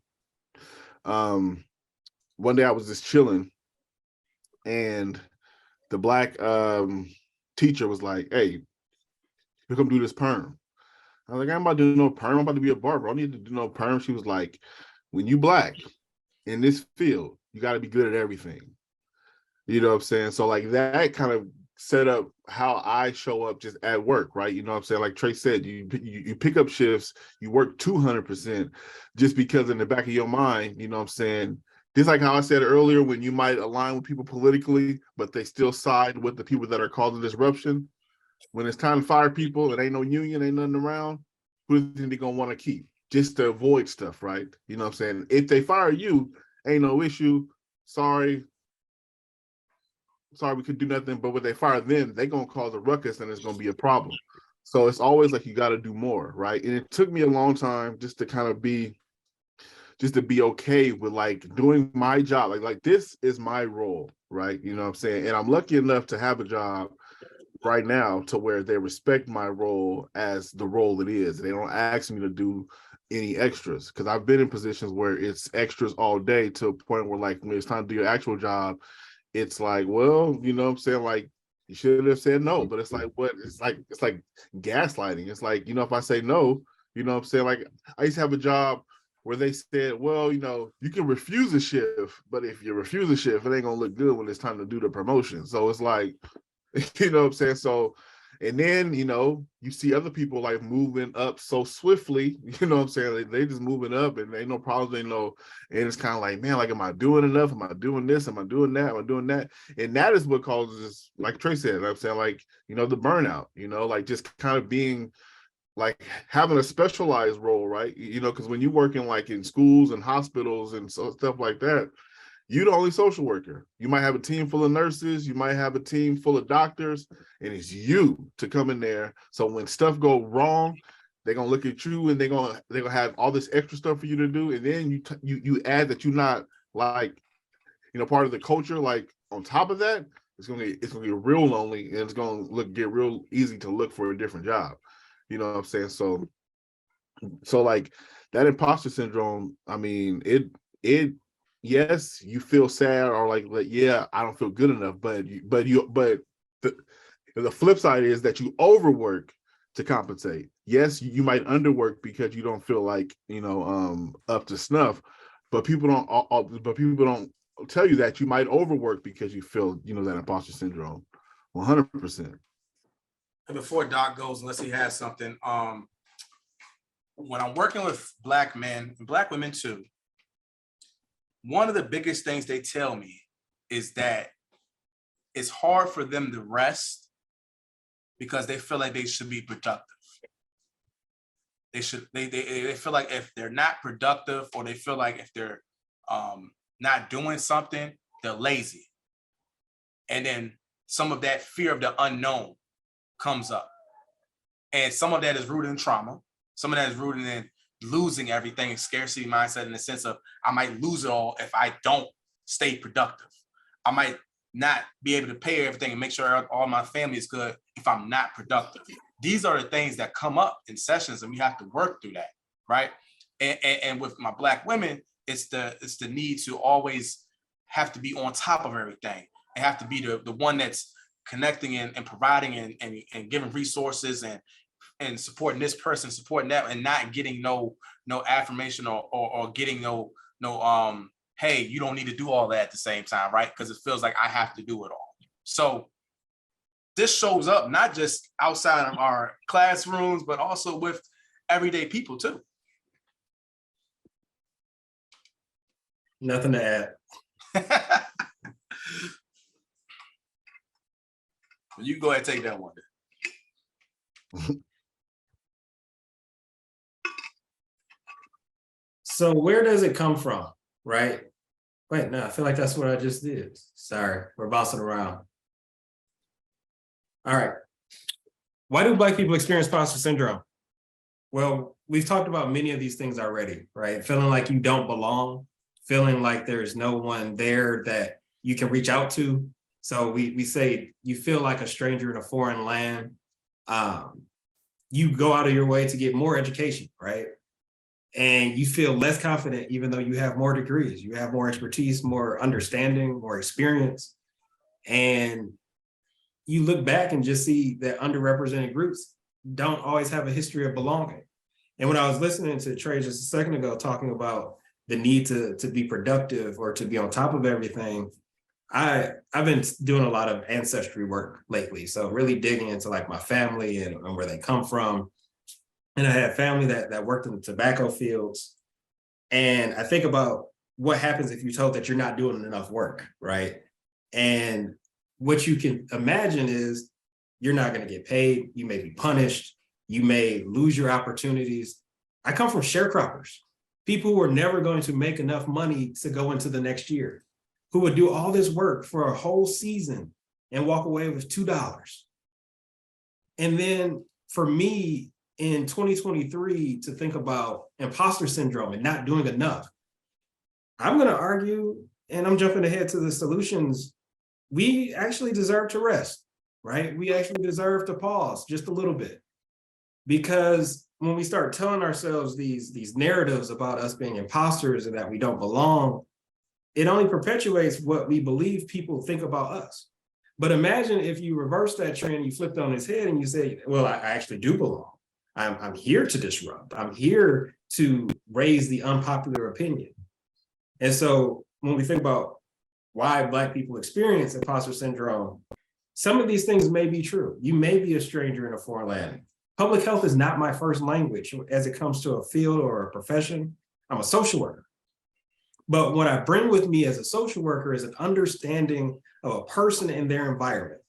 one day I was just chilling, and the black teacher was like, "Hey, you come do this perm." I was like, "I'm about to do no perm. I'm about to be a barber. I don't need to do no perm." She was like, "When you black in this field, you got to be good at everything." You know what I'm saying? So like that kind of set up how I show up just at work, right? You know what I'm saying? Like Trey said, you pick up shifts, you work 200% just because in the back of your mind, you know what I'm saying? Just like how I said earlier, when you might align with people politically, but they still side with the people that are causing disruption. When it's time to fire people, it ain't no union, ain't nothing around, who do you think they're gonna want to keep? Just to avoid stuff, right? You know what I'm saying? If they fire you, ain't no issue. Sorry, we could do nothing. But when they fire them, they're gonna cause a ruckus and it's gonna be a problem. So it's always like you got to do more, right? And it took me a long time just to kind of be okay with like doing my job. Like this is my role, right? You know what I'm saying? And I'm lucky enough to have a job right now to where they respect my role as the role it is. They don't ask me to do any extras, because I've been in positions where it's extras all day to a point where like when it's time to do your actual job, it's like, well, you know what I'm saying? Like, you should have said no. But it's like, what? It's like gaslighting. It's like, you know, if I say no, you know what I'm saying? Like, I used to have a job where they said, well, you know, you can refuse a shift, but if you refuse a shift, it ain't gonna look good when it's time to do the promotion. So it's like, you know what I'm saying? So, and then, you know, you see other people like moving up so swiftly, you know what I'm saying? They just moving up and ain't no problems, ain't no, and it's kind of like, man, like, am I doing enough? Am I doing this? Am I doing that? Am I doing that? And that is what causes, like Trey said, I'm saying, like, you know, the burnout, you know, like just kind of being like having a specialized role, right? You know, because when you're working like in schools and hospitals and so stuff like that, you're the only social worker. You might have a team full of nurses, you might have a team full of doctors, and it's you to come in there. So when stuff go wrong, they're gonna look at you and they're gonna have all this extra stuff for you to do. And then you add that you're not like, you know, part of the culture. Like on top of that, it's gonna be real lonely, and it's gonna get real easy to look for a different job. You know what I'm saying? So like that imposter syndrome, I mean, it yes, you feel sad or like yeah, I don't feel good enough, but the flip side is that you overwork to compensate. Yes, you might underwork because you don't feel like, you know, up to snuff, but people don't tell you that you might overwork because you feel, you know, that imposter syndrome. 100%. And before Doc goes, unless he has something, when I'm working with Black men and Black women too, one of the biggest things they tell me is that it's hard for them to rest because they feel like they should be productive. They feel like if they're not productive, or they feel like if they're not doing something, they're lazy. And then some of that fear of the unknown comes up. And some of that is rooted in trauma. Some of that is rooted in losing everything, and scarcity mindset, in the sense of I might lose it all if I don't stay productive. I might not be able to pay everything and make sure all my family is good if I'm not productive. These are the things that come up in sessions, and we have to work through that, right? And with my Black women, it's the need to always have to be on top of everything and have to be the one that's connecting and providing and giving resources and supporting this person, supporting that, and not getting no affirmation or getting no hey, you don't need to do all that at the same time, right? Because it feels like I have to do it all. So this shows up not just outside of our classrooms, but also with everyday people too. Nothing to add. You can go ahead and take that one. So where does it come from, right? Wait, no, I feel like that's what I just did. Sorry, we're bouncing around. All right. Why do Black people experience imposter syndrome? Well, we've talked about many of these things already, right? Feeling like you don't belong, feeling like there's no one there that you can reach out to. So we say you feel like a stranger in a foreign land. You go out of your way to get more education, right? and you feel less confident, even though you have more degrees, you have more expertise, more understanding, more experience. And you look back and just see that underrepresented groups don't always have a history of belonging. And when I was listening to Trey just a second ago, talking about the need to be productive or to be on top of everything, I've been doing a lot of ancestry work lately. So really digging into like my family and where they come from. And I had family that worked in the tobacco fields. And I think about what happens if you're told that you're not doing enough work, right? And what you can imagine is you're not going to get paid. You may be punished. You may lose your opportunities. I come from sharecroppers, people who are never going to make enough money to go into the next year, who would do all this work for a whole season and walk away with $2. And then for me in 2023 to think about imposter syndrome and not doing enough, I'm going to argue, and I'm jumping ahead to the solutions, we actually deserve to rest, right? We actually deserve to pause just a little bit. Because when we start telling ourselves these narratives about us being imposters and that we don't belong, it only perpetuates what we believe people think about us. But imagine if you reverse that trend, you flipped on his head and you say, well, I actually do belong. I'm here to disrupt. I'm here to raise the unpopular opinion. And so when we think about why Black people experience imposter syndrome, some of these things may be true. You may be a stranger in a foreign land. Public health is not my first language as it comes to a field or a profession. I'm a social worker. But what I bring with me as a social worker is an understanding of a person and their environment.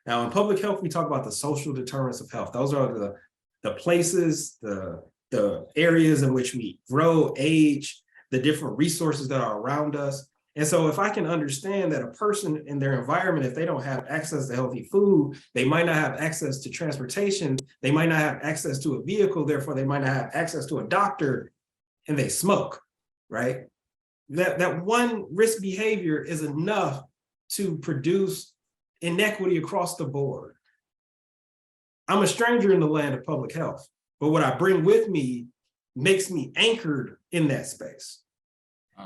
Now, in public health, we talk about the social determinants of health. Those are the places, the areas in which we grow, age, the different resources that are around us. And so if I can understand that a person in their environment, if they don't have access to healthy food, they might not have access to transportation, they might not have access to a vehicle, therefore they might not have access to a doctor, and they smoke, right? That one risk behavior is enough to produce inequity across the board. I'm a stranger in the land of public health, but what I bring with me makes me anchored in that space.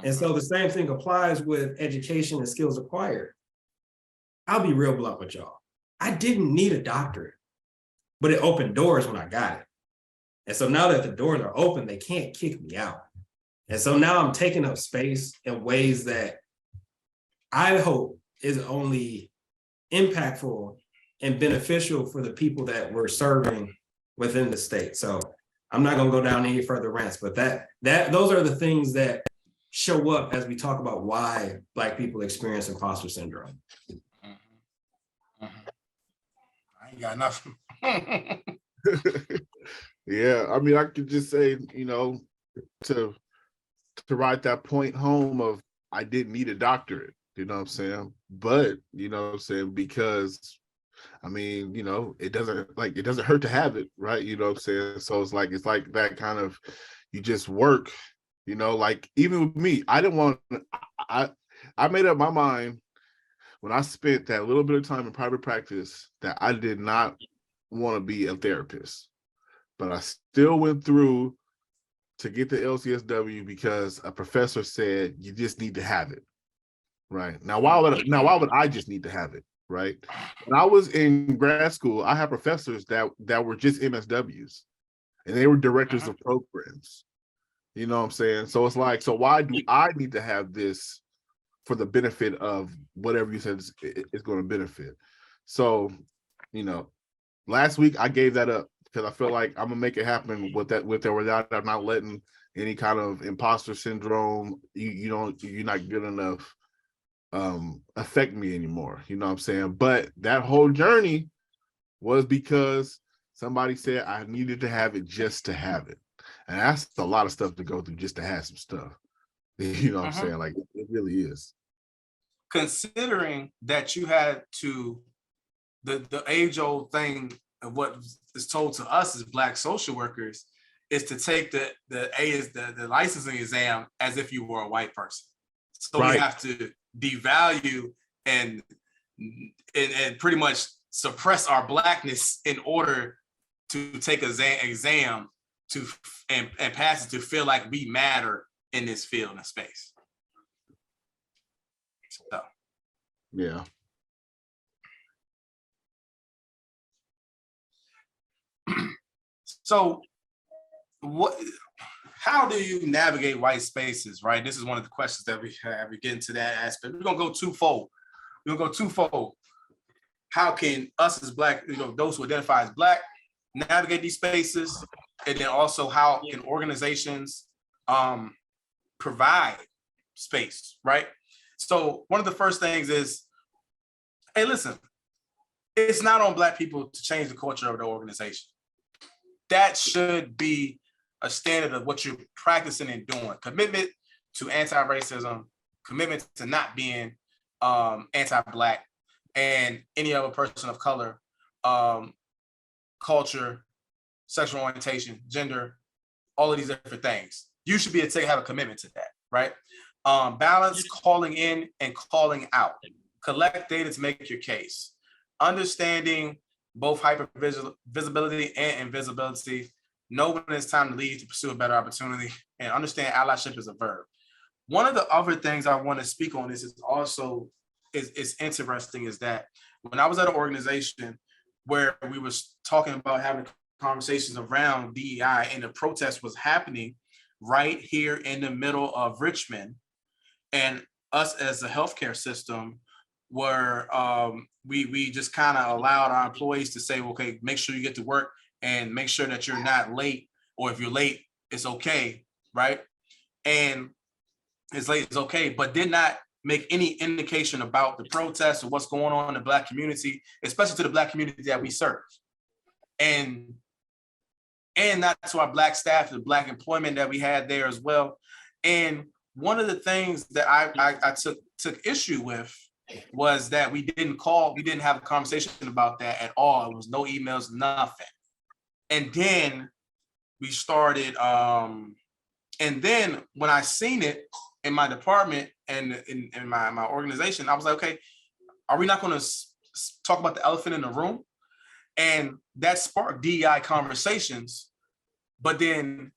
And so the same thing applies with education and skills acquired. I'll be real blunt with y'all. I didn't need a doctorate, but it opened doors when I got it. And so now that the doors are open, they can't kick me out. And so now I'm taking up space in ways that I hope is only impactful and beneficial for the people that we're serving within the state. So I'm not going to go down any further rants, but those are the things that show up as we talk about why Black people experience imposter syndrome. I ain't got nothing. Yeah, I mean, I could just say, to write that point home of I didn't need a doctorate, you know what I'm saying? But, you know what I'm saying, because I mean, it doesn't hurt to have it, right? You know what I'm saying? So it's like that kind of, you just work, like even with me, I made up my mind when I spent that little bit of time in private practice that I did not want to be a therapist, but I still went through to get the LCSW because a professor said you just need to have it, right? Now, why would I just need to have it, right? When I was in grad school, I had professors that were just MSWs, and they were directors of programs. You know what I'm saying? So it's like, so why do I need to have this for the benefit of whatever you said is going to benefit? So, last week I gave that up because I feel like I'm gonna make it happen with or without. I'm not letting any kind of imposter syndrome, you're not good enough, affect me anymore. You know what I'm saying? But that whole journey was because somebody said I needed to have it just to have it. And that's a lot of stuff to go through just to have some stuff. You know what I'm saying? Like, it really is. Considering that you had to, the age-old thing of what is told to us as Black social workers is to take the licensing exam as if you were a white person. So right. We have to devalue and pretty much suppress our Blackness in order to take an exam to and passes to feel like we matter in this field and space. So. Yeah. So how do you navigate white spaces, right? This is one of the questions that we have. We get into that aspect. We're gonna go twofold. How can us as Black, those who identify as Black, navigate these spaces? And then also, how can organizations provide space, right? So one of the first things is, hey, listen, it's not on Black people to change the culture of the organization. That should be a standard of what you're practicing and doing. Commitment to anti-racism, commitment to not being anti-Black and any other person of color, culture, sexual orientation, gender, all of these different things. You should be able to have a commitment to that, right? Balance calling in and calling out. Collect data to make your case. Understanding both hypervisibility and invisibility. Know when it's time to leave to pursue a better opportunity, and understand allyship is a verb. One of the other things I want to speak on is also is interesting is that when I was at an organization where we were talking about having conversations around DEI and the protest was happening right here in the middle of Richmond, and us as a healthcare system were we just kind of allowed our employees to say, okay, make sure you get to work and make sure that you're not late, or if you're late, it's okay, right? And it's late, it's okay, but did not make any indication about the protests or what's going on in the Black community, especially to the Black community that we serve. And not to our Black staff, the Black employment that we had there as well. And one of the things that I took issue with was that we didn't have a conversation about that at all. It was no emails, nothing. And then we started, and then when I seen it in my department and in my organization, I was like, okay, are we not going to talk about the elephant in the room? And that sparked DEI conversations, but then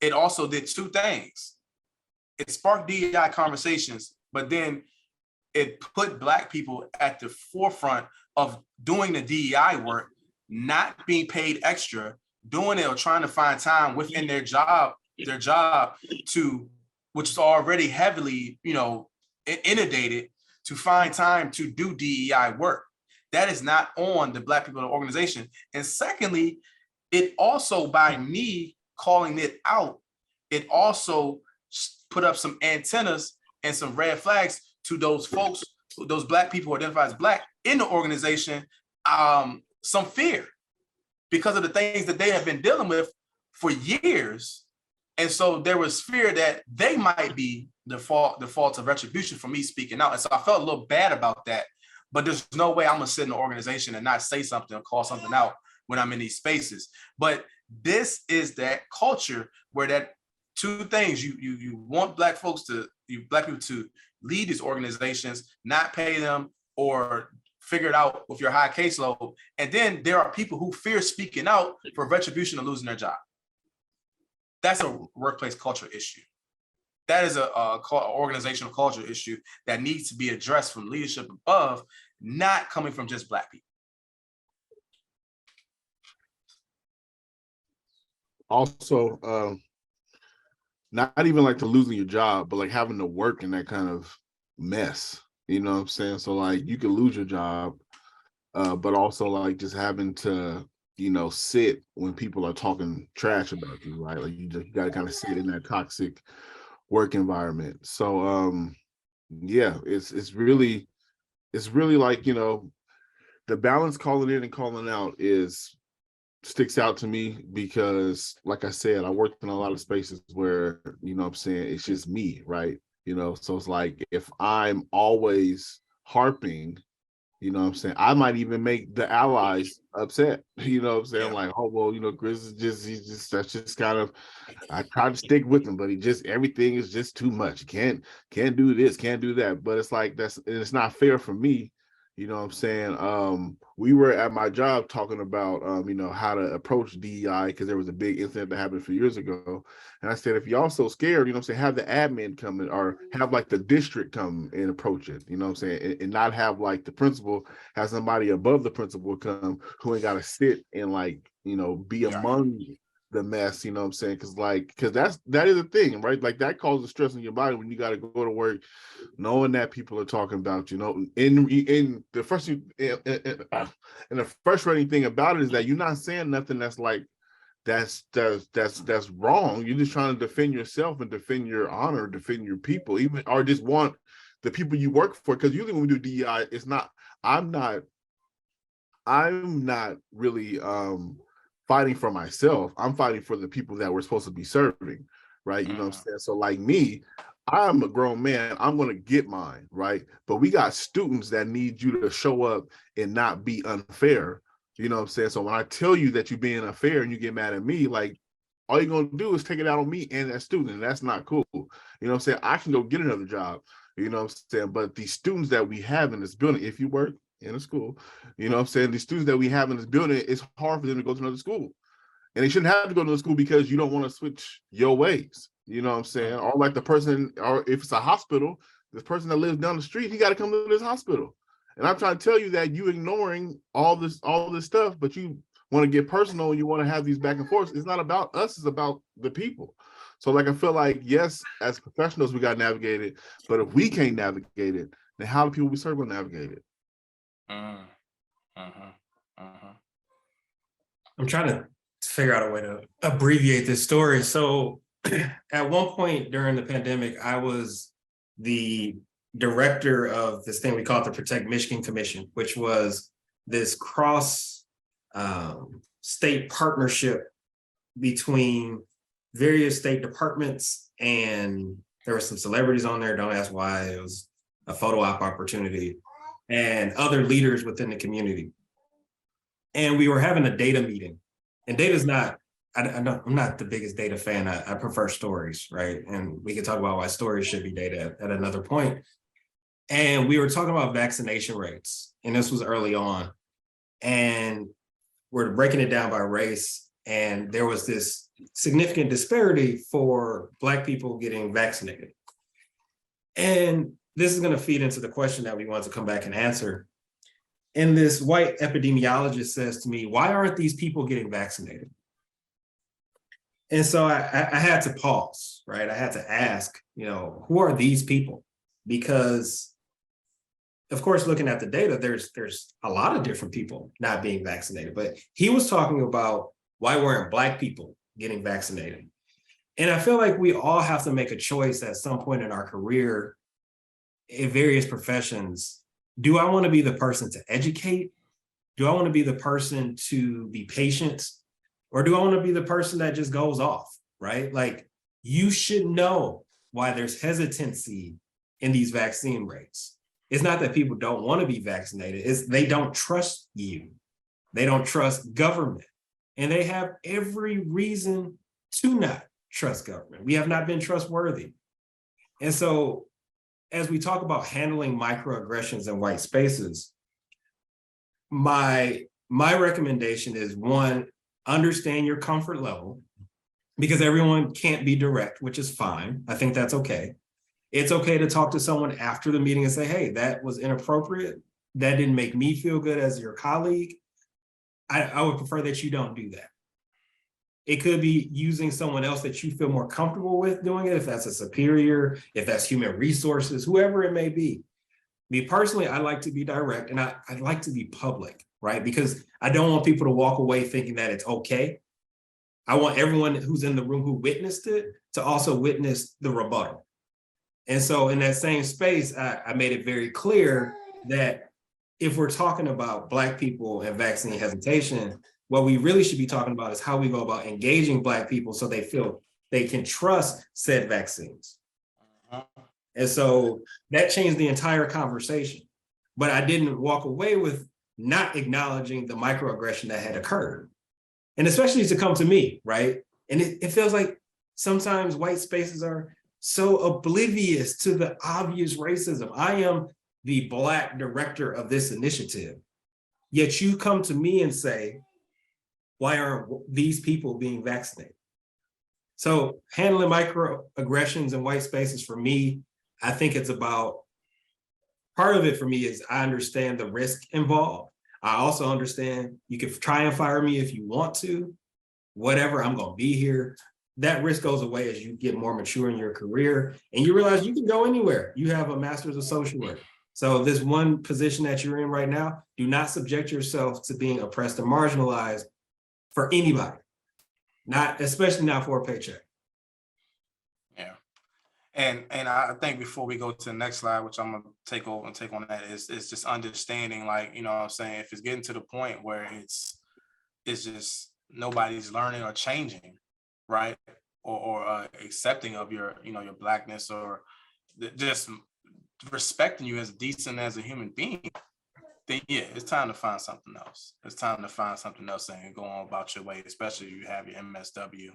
it also did two things. It sparked DEI conversations, but then it put Black people at the forefront of doing the DEI work, not being paid extra, doing it or trying to find time within their job to, which is already heavily, inundated, to find time to do DEI work. That is not on the Black people in the organization. And secondly, it also, by me calling it out, it also put up some antennas and some red flags to those folks, those Black people who identify as Black in the organization, some fear because of the things that they have been dealing with for years. And so there was fear that they might be the fault of retribution for me speaking out. And so I felt a little bad about that, but there's no way I'm gonna sit in the organization and not say something or call something out when I'm in these spaces. But this is that culture where that two things, you want Black people to lead these organizations, not pay them or figure it out with your high caseload. And then there are people who fear speaking out for retribution of losing their job. That's a workplace culture issue. That is a organizational culture issue that needs to be addressed from leadership above, not coming from just Black people. Also, not even like to losing your job, but like having to work in that kind of mess. You know what I'm saying? So like you could lose your job, but also like just having to, sit when people are talking trash about you, right? Like you got to kind of sit in that toxic work environment. So yeah, it's really like, the balance calling in and calling out sticks out to me because, like I said, I worked in a lot of spaces where, what I'm saying, it's just me, right? So it's like if I'm always harping, what I'm saying, I might even make the allies upset. What I'm saying? Yeah. Like, oh well, Chris is that's just kind of, I try to stick with him, but everything is just too much. Can't do this, can't do that. But it's like it's not fair for me, You know what I'm saying? We were at my job talking about, how to approach DEI because there was a big incident that happened a few years ago. And I said, if y'all so scared, have the admin come in or have like the district come and approach it, you know what I'm saying? And not have like the principal, have somebody above the principal come who ain't got to sit and be among the mess, you know what I'm saying? Because that is a thing, right? Like that causes stress in your body when you got to go to work knowing that people are talking about in the frustrating thing about it is that you're not saying nothing that's that's wrong. You're just trying to defend yourself and defend your honor, defend your people, even or just want the people you work for. Because usually when we do DEI, I'm not really fighting for myself. I'm fighting for the people that we're supposed to be serving, right? You know what I'm saying? So like me, I'm a grown man. I'm going to get mine, right? But we got students that need you to show up and not be unfair. You know what I'm saying? So when I tell you that you're being unfair and you get mad at me, like all you're going to do is take it out on me and that student. And that's not cool. You know what I'm saying? I can go get another job. You know what I'm saying? But the students that we have in this building, if you work in a school, you know what I'm saying? The students that we have in this building, it's hard for them to go to another school. And they shouldn't have to go to the school because you don't want to switch your ways. You know what I'm saying? Or like the person, or if it's a hospital, this person that lives down the street, he got to come to this hospital. And I'm trying to tell you that you ignoring all this stuff, but you want to get personal and you want to have these back and forths. It's not about us, it's about the people. So like, I feel like, yes, as professionals, we got to navigate it. But if we can't navigate it, then how do people we serve will navigate it? I'm trying to figure out a way to abbreviate this story. So at one point during the pandemic, I was the director of this thing we call the Protect Michigan Commission, which was this cross state partnership between various state departments, and there were some celebrities on there. Don't ask why. It was a photo op opportunity, and other leaders within the community. And we were having a data meeting, and data's not, I'm not the biggest data fan. I prefer stories, right? And we can talk about why stories should be data at another point. And we were talking about vaccination rates, and this was early on. And we're breaking it down by race, and there was this significant disparity for Black people getting vaccinated. And this is going to feed into the question that we want to come back and answer. And this white epidemiologist says to me, why aren't these people getting vaccinated? And so I had to pause, right? I had to ask, who are these people? Because, of course, looking at the data, there's a lot of different people not being vaccinated. But he was talking about why weren't Black people getting vaccinated? And I feel like we all have to make a choice at some point in our career in various professions. Do I want to be the person to educate? Do I want to be the person to be patient? Or do I want to be the person that just goes off, right? Like, you should know why there's hesitancy in these vaccine rates. It's not that people don't want to be vaccinated. It's they don't trust you. They don't trust government. And they have every reason to not trust government. We have not been trustworthy. And so as we talk about handling microaggressions in white spaces, my recommendation is, one, understand your comfort level, because everyone can't be direct, which is fine. I think that's okay. It's okay to talk to someone after the meeting and say, hey, that was inappropriate. That didn't make me feel good as your colleague. I would prefer that you don't do that. It could be using someone else that you feel more comfortable with doing it, if that's a superior, if that's human resources, whoever it may be. Me personally, I like to be direct, and I like to be public, right? Because I don't want people to walk away thinking that it's okay. I want everyone who's in the room who witnessed it to also witness the rebuttal. And so in that same space, I made it very clear that if we're talking about Black people and vaccine hesitation, what we really should be talking about is how we go about engaging Black people so they feel they can trust said vaccines. And so that changed the entire conversation. But I didn't walk away with not acknowledging the microaggression that had occurred. And especially to come to me, right? And it feels like sometimes white spaces are so oblivious to the obvious racism. I am the Black director of this initiative. Yet you come to me and say, why aren't these people being vaccinated? So handling microaggressions and white spaces, for me, I think it's about, part of it for me is I understand the risk involved. I also understand you can try and fire me if you want to, whatever, I'm gonna be here. That risk goes away as you get more mature in your career and you realize you can go anywhere. You have a master's of social work. So this one position that you're in right now, do not subject yourself to being oppressed or marginalized for anybody, not especially not for a paycheck. Yeah. And I think before we go to the next slide, which I'm gonna take over and take on that, is just understanding, like, you know what I'm saying, if it's getting to the point where it's just nobody's learning or changing, right? Or accepting of your, you know, your Blackness, or just respecting you as decent as a human being, then yeah, it's time to find something else. It's time to find something else and go on about your way, especially if you have your MSW,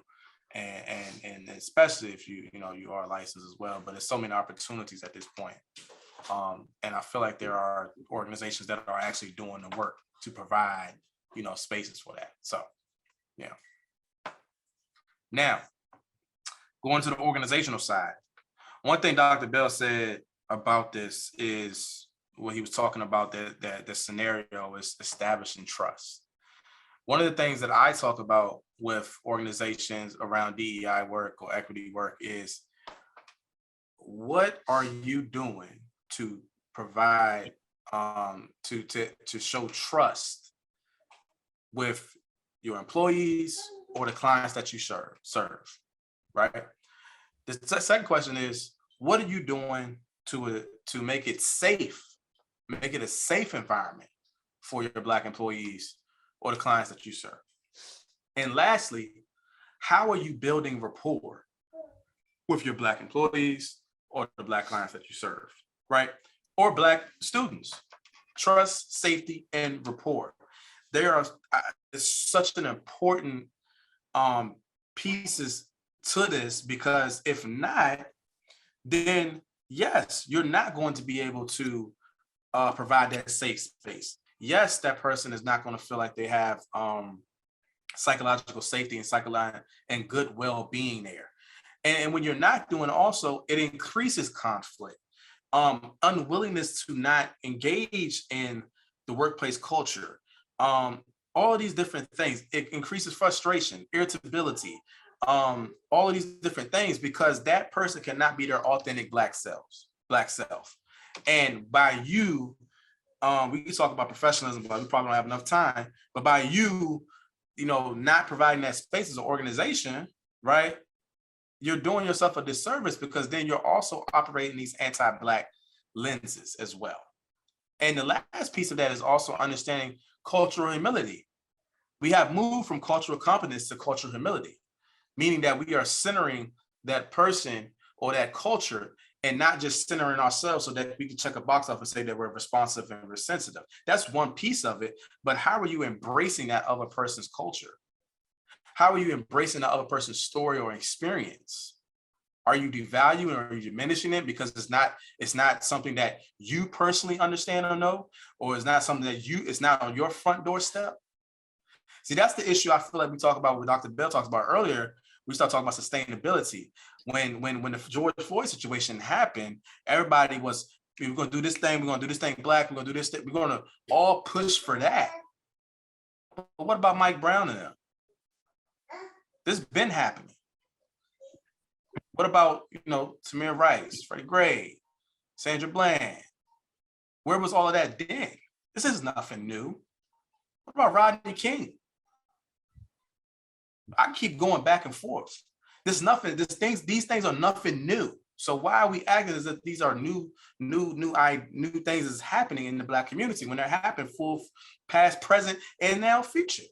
and especially if you know you are licensed as well. But there's so many opportunities at this point, and I feel like there are organizations that are actually doing the work to provide, you know, spaces for that. So yeah. Now, going to the organizational side, one thing Dr. Bell said about this is when he was talking about the scenario is establishing trust. One of the things that I talk about with organizations around DEI work or equity work is, what are you doing to provide, to show trust with your employees or the clients that you serve, right? The second question is, what are you doing to make it safe, make it a safe environment for your Black employees or the clients that you serve? And lastly, how are you building rapport with your Black employees or the Black clients that you serve, right? Or Black students? Trust, safety, and rapport. There are it's such an important pieces to this, because if not, then yes, you're not going to be able to provide that safe space. Yes, that person is not going to feel like they have psychological safety and psychological and good well-being there. And when you're not doing, also, it increases conflict, unwillingness to not engage in the workplace culture, all of these different things. It increases frustration, irritability, all of these different things, because that person cannot be their authentic Black self. And by you, we can talk about professionalism, but we probably don't have enough time. But by you, you know, not providing that space as an organization, right, you're doing yourself a disservice, because then you're also operating these anti-Black lenses as well. And the last piece of that is also understanding cultural humility. We have moved from cultural competence to cultural humility, meaning that we are centering that person or that culture and not just centering ourselves so that we can check a box off and say that we're responsive and we're sensitive. That's one piece of it. But how are you embracing that other person's culture? How are you embracing the other person's story or experience? Are you devaluing or are you diminishing it because it's not something that you personally understand or know, or it's not something that it's not on your front doorstep? See, that's the issue I feel like we talk about, what Dr. Bell talked about earlier. We start talking about sustainability. When the George Floyd situation happened, everybody was, we're going to do this thing, we're going to do this thing Black, we're going to do this thing, we're going to all push for that. But what about Mike Brown and them? This been happening. What about, you know, Tamir Rice, Freddie Gray, Sandra Bland? Where was all of that then? This is nothing new. What about Rodney King? I keep going back and forth. These things are nothing new. So why are we acting as if these are new things that's happening in the Black community when they're happening full past, present, and now future?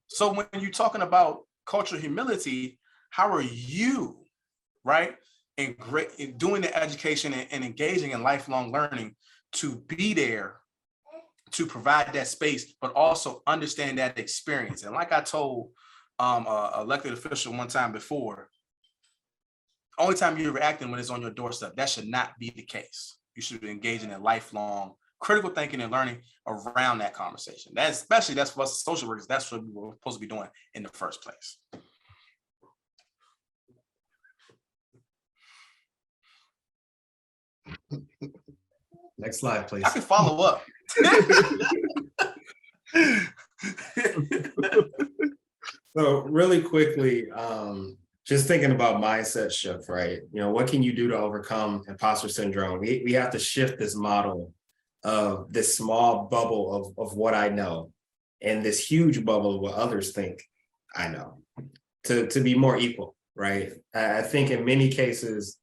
So when you're talking about cultural humility, how are you, right, in doing the education and engaging in lifelong learning to be there to provide that space, but also understand that experience? And like I told an elected official one time before, only time you're reacting when it's on your doorstep. That should not be the case. you should be engaging in lifelong critical thinking and learning around that conversation. That's for us social workers, that's what we're supposed to be doing in the first place. Next slide, please. I can follow up. So really quickly, just thinking about mindset shift, right? You know, what can you do to overcome imposter syndrome? We have to shift this model of this small bubble of what I know and this huge bubble of what others think I know to be more equal, right? I think in many cases,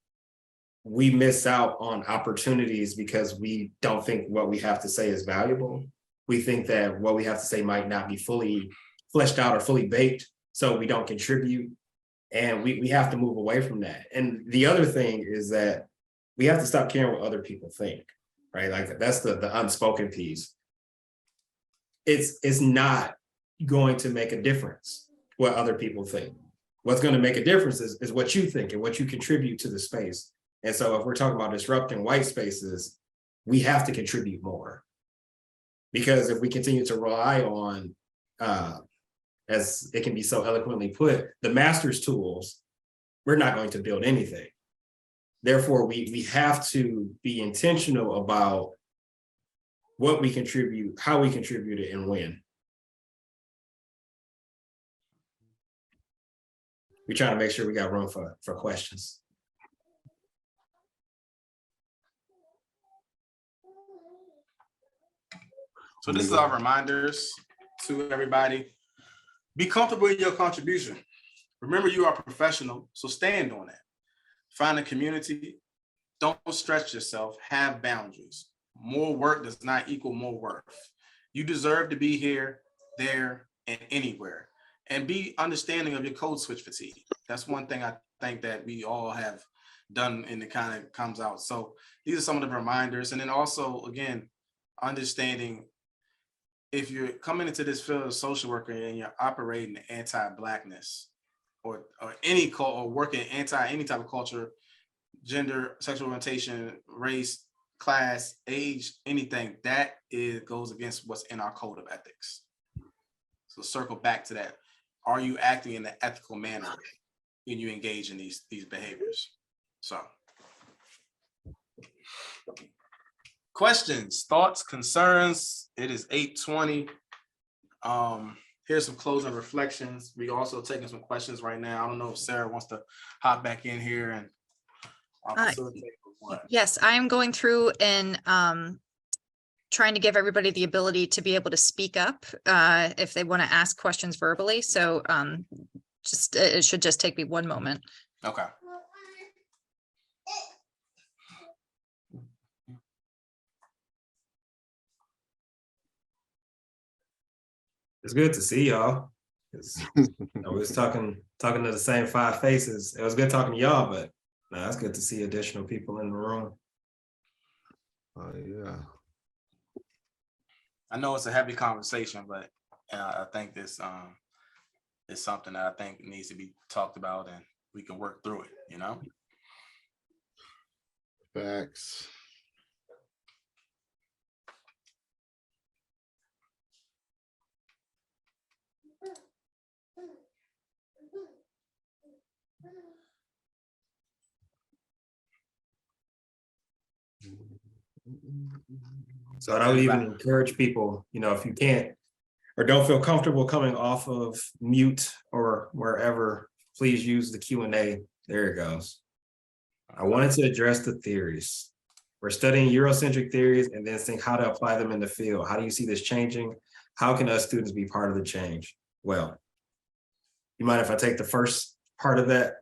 we miss out on opportunities because we don't think what we have to say is valuable. We think that what we have to say might not be fully fleshed out or fully baked, so we don't contribute. And we have to move away from that. And the other thing is that we have to stop caring what other people think, right? Like that's the unspoken piece. It's not going to make a difference what other people think. What's going to make a difference is what you think and what you contribute to the space. And so if we're talking about disrupting white spaces, we have to contribute more. Because if we continue to rely on, as it can be so eloquently put, the master's tools, we're not going to build anything. Therefore, we have to be intentional about what we contribute, how we contribute it, and when. We're trying to make sure we got room for questions. So this is our reminders to everybody. Be comfortable in your contribution. Remember, you are professional, so stand on that. Find a community. Don't stretch yourself. Have boundaries. More work does not equal more worth. You deserve to be here, there, and anywhere. And be understanding of your code switch fatigue. That's one thing I think that we all have done and it kind of comes out. So these are some of the reminders. And then also, again, understanding if you're coming into this field of social worker and you're operating anti-Blackness or any or working anti any type of culture, gender, sexual orientation, race, class, age, anything, that goes against what's in our code of ethics. So circle back to that. Are you acting in an ethical manner when you engage in these behaviors? So questions, thoughts, concerns. It is 8:20. Here's some closing reflections. We also taking some questions right now. I don't know if Sarah wants to hop back in here and facilitate what. Yes, I am going through and trying to give everybody the ability to be able to speak up if they want to ask questions verbally. So it should just take me one moment. Okay. It's good to see y'all. I was talking to the same five faces. It was good talking to y'all, but no, it's good to see additional people in the room. Yeah. I know it's a heavy conversation, but I think this is something that I think needs to be talked about and we can work through it, you know? Facts. So I would even encourage people, you know, if you can't or don't feel comfortable coming off of mute or wherever, please use the Q&A. There it goes. I wanted to address the theories. We're studying Eurocentric theories and then think how to apply them in the field. How do you see this changing? How can us students be part of the change? Well, you mind if I take the first part of that?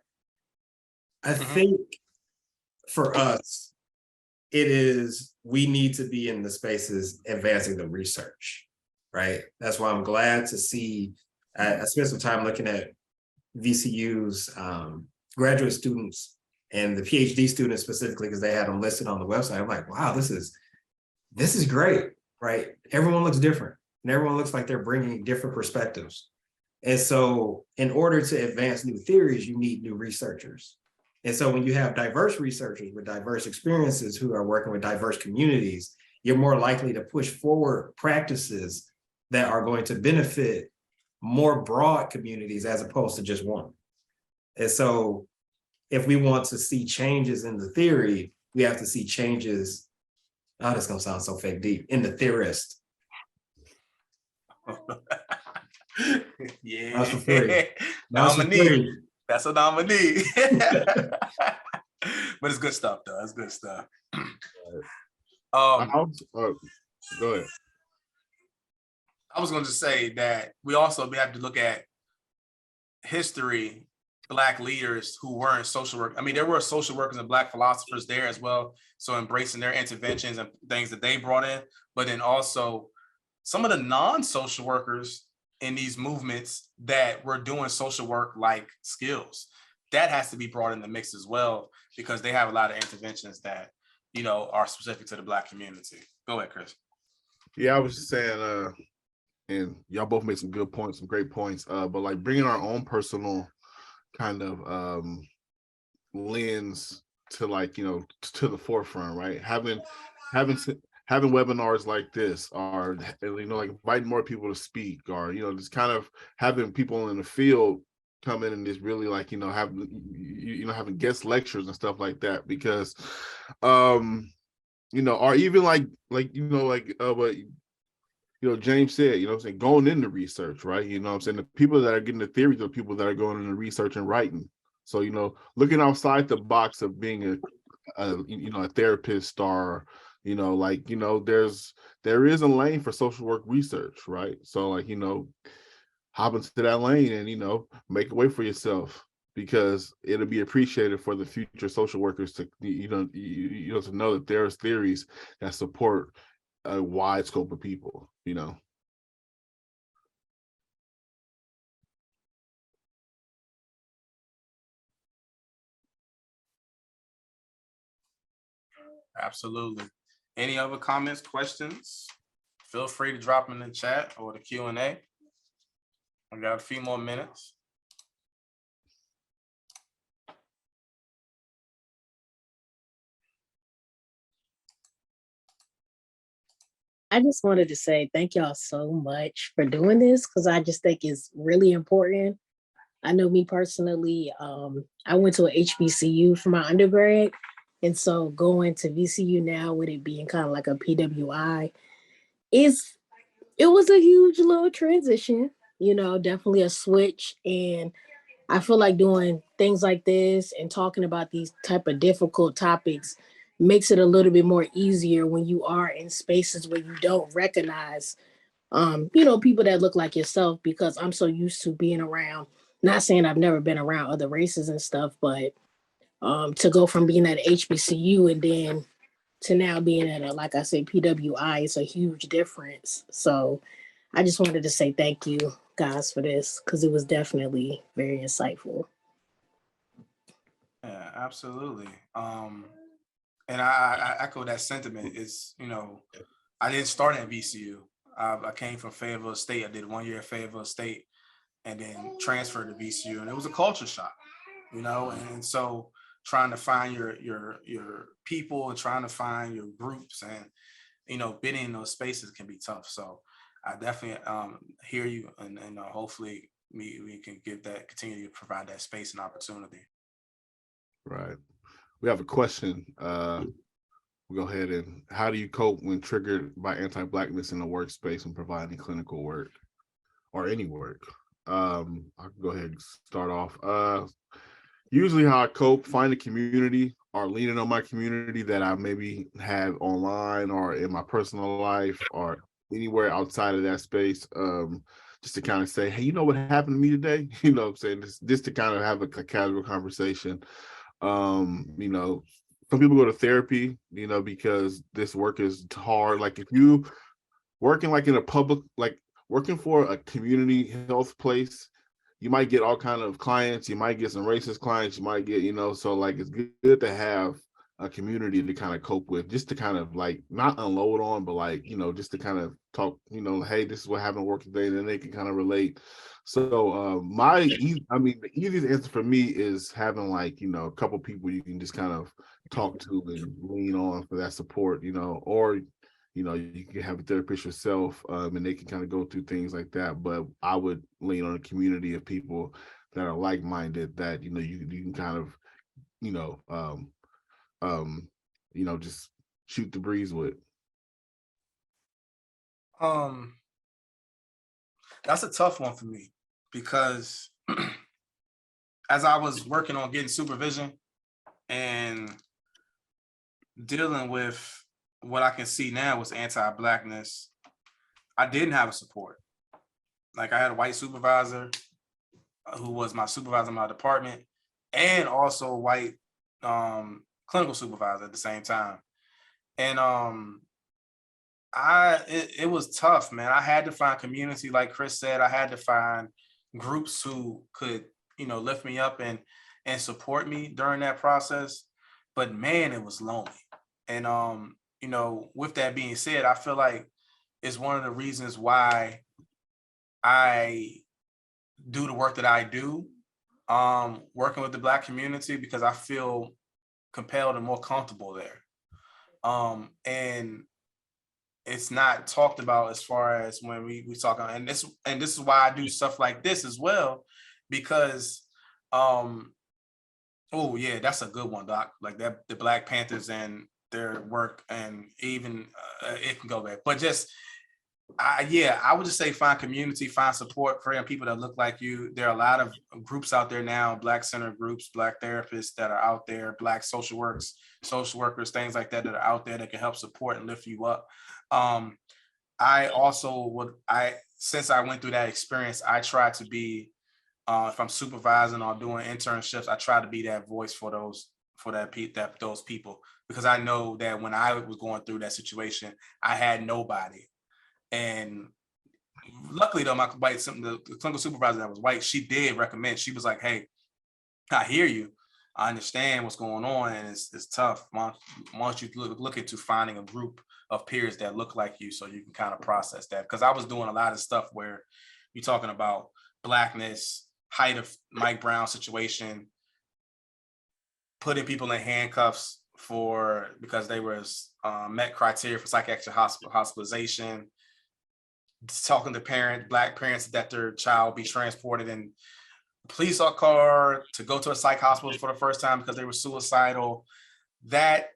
I think for us, it is, we need to be in the spaces advancing the research, right? That's why I'm glad to see, I spent some time looking at VCU's graduate students and the PhD students specifically, because they had them listed on the website. I'm like, wow, this is great, right? Everyone looks different and everyone looks like they're bringing different perspectives. And so in order to advance new theories, you need new researchers. And so when you have diverse researchers with diverse experiences who are working with diverse communities, you're more likely to push forward practices that are going to benefit more broad communities as opposed to just one. And so if we want to see changes in the theory, we have to see changes. Oh, that's gonna sound so fake deep in the theorist. Yeah. That's for free. That's for Nominee. free. That's a nominee. But it's good stuff, though. It's good stuff. Go ahead. I was going to say that we have to look at history, Black leaders who weren't social work. I mean, there were social workers and Black philosophers there as well. So embracing their interventions and things that they brought in, but then also some of the non-social workers in these movements that were doing social work like skills. That has to be brought in the mix as well, because they have a lot of interventions that, you know, are specific to the Black community. Go ahead, Chris. Yeah, I was just saying, and y'all both made some good points, some great points. But like bringing our own personal kind of lens to, like, you know, to the forefront, right? Having webinars like this, or, you know, like inviting more people to speak, or, you know, just kind of having people in the field come in and just really, like, you know, having guest lectures and stuff like that, because you know, or even like you know, like what, you know, James said, you know what I'm saying, going into research, right? You know what I'm saying? The people that are getting the theories are people that are going into research and writing. So, you know, looking outside the box of being a therapist, or, you know, like, you know, there is a lane for social work research, right? So, like, you know, hop into that lane and, you know, make a way for yourself, because it'll be appreciated for the future social workers to, you know, to know that there's theories that support a wide scope of people, you know. Absolutely. Any other comments, questions? Feel free to drop them in the chat or the Q&A. I got a few more minutes. I just wanted to say thank y'all so much for doing this, because I just think it's really important. I know me personally, I went to a HBCU for my undergrad. And so going to VCU now, with it being kind of like a PWI, it was a huge little transition, you know, definitely a switch. And I feel like doing things like this and talking about these type of difficult topics makes it a little bit more easier when you are in spaces where you don't recognize, you know, people that look like yourself, because I'm so used to being around, not saying I've never been around other races and stuff, but to go from being at HBCU and then to now being at a, like I said, PWI, it's a huge difference. So I just wanted to say thank you guys for this, because it was definitely very insightful. Yeah, absolutely. And I echo that sentiment. It's, you know, I didn't start at VCU. I came from Fayetteville State. I did 1 year at Fayetteville State and then transferred to VCU. And it was a culture shock, you know, and so trying to find your people and trying to find your groups and, you know, being in those spaces can be tough. So I definitely hear you, and hopefully we can continue to provide that space and opportunity. Right. We have a question. We'll go ahead and, how do you cope when triggered by anti-Blackness in the workspace and providing clinical work or any work? I can go ahead and start off. Usually how I cope, find a community or leaning on my community that I maybe have online or in my personal life or anywhere outside of that space. Just to kind of say, hey, you know what happened to me today? You know what I'm saying? Just to kind of have a casual conversation. You know, some people go to therapy, you know, because this work is hard. Like if you working like in a public, like working for a community health place, you might get all kind of clients. You might get some racist clients. You might get, you know, so like it's good to have a community to kind of cope with, just to kind of like not unload on, but like, just to kind of talk, hey, this is what happened at work today, and then they can kind of relate. So the easiest answer for me is having like, a couple people you can just kind of talk to and lean on for that support, or you can have a therapist yourself, and they can kind of go through things like that. But I would lean on a community of people that are like-minded, that you can kind of just shoot the breeze with. That's a tough one for me, because as I was working on getting supervision and dealing with what I can see now was anti-Blackness, I didn't have a support. Like, I had a white supervisor who was my supervisor in my department, and also a white clinical supervisor at the same time. And it was tough, man. I had to find community, like Chris said. I had to find groups who could, lift me up and support me during that process. But man, it was lonely. And with that being said, I feel like it's one of the reasons why I do the work that I do, working with the Black community, because I feel compelled and more comfortable there. And it's not talked about as far as when we talk about, and this is why I do stuff like this as well, because oh yeah, that's a good one, Doc. Like that, the Black Panthers and their work, and even it can go back. But just I would just say find community, find support for people that look like you. There are a lot of groups out there now, Black center groups, Black therapists that are out there, Black social workers, things like that are out there that can help support and lift you up. I also since I went through that experience, I try to be, if I'm supervising or doing internships, I try to be that voice for those people, because I know that when I was going through that situation, I had nobody. And luckily though, the clinical supervisor that was white, she did recommend. She was like, "Hey, I hear you. I understand what's going on, and it's tough. Why don't you look into finding a group of peers that look like you, so you can kind of process that?" Because I was doing a lot of stuff where you're talking about Blackness, height of Mike Brown situation, putting people in handcuffs because they was met criteria for psychiatric hospitalization, talking to Black parents that their child be transported in a police car to go to a psych hospital for the first time because they were suicidal. That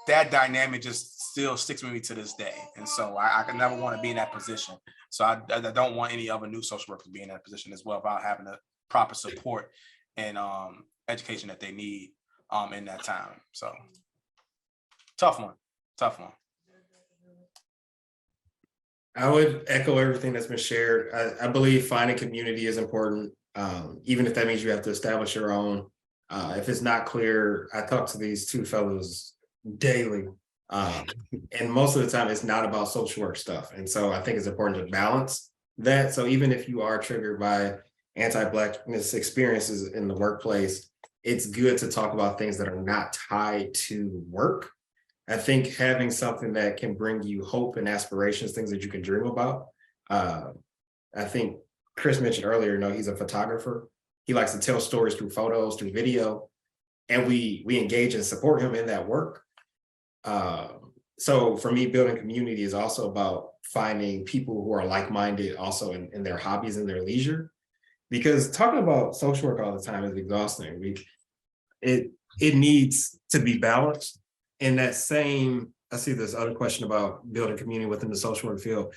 dynamic just still sticks with me to this day. And so I can never want to be in that position. So I don't want any other new social workers to be in that position as well, about having the proper support and education that they need in that time. So tough one. I would echo everything that's been shared. I believe finding community is important, even if that means you have to establish your own. If it's not clear, I talk to these two fellows daily, and most of the time it's not about social work stuff. And so I think it's important to balance that. So even if you are triggered by anti-Blackness experiences in the workplace, it's good to talk about things that are not tied to work. I think having something that can bring you hope and aspirations, things that you can dream about. I think Chris mentioned earlier, he's a photographer. He likes to tell stories through photos, through video, and we engage and support him in that work. So for me, building community is also about finding people who are like-minded also in their hobbies and their leisure. Because talking about social work all the time is exhausting. It needs to be balanced. In that same, I see this other question about building community within the social work field.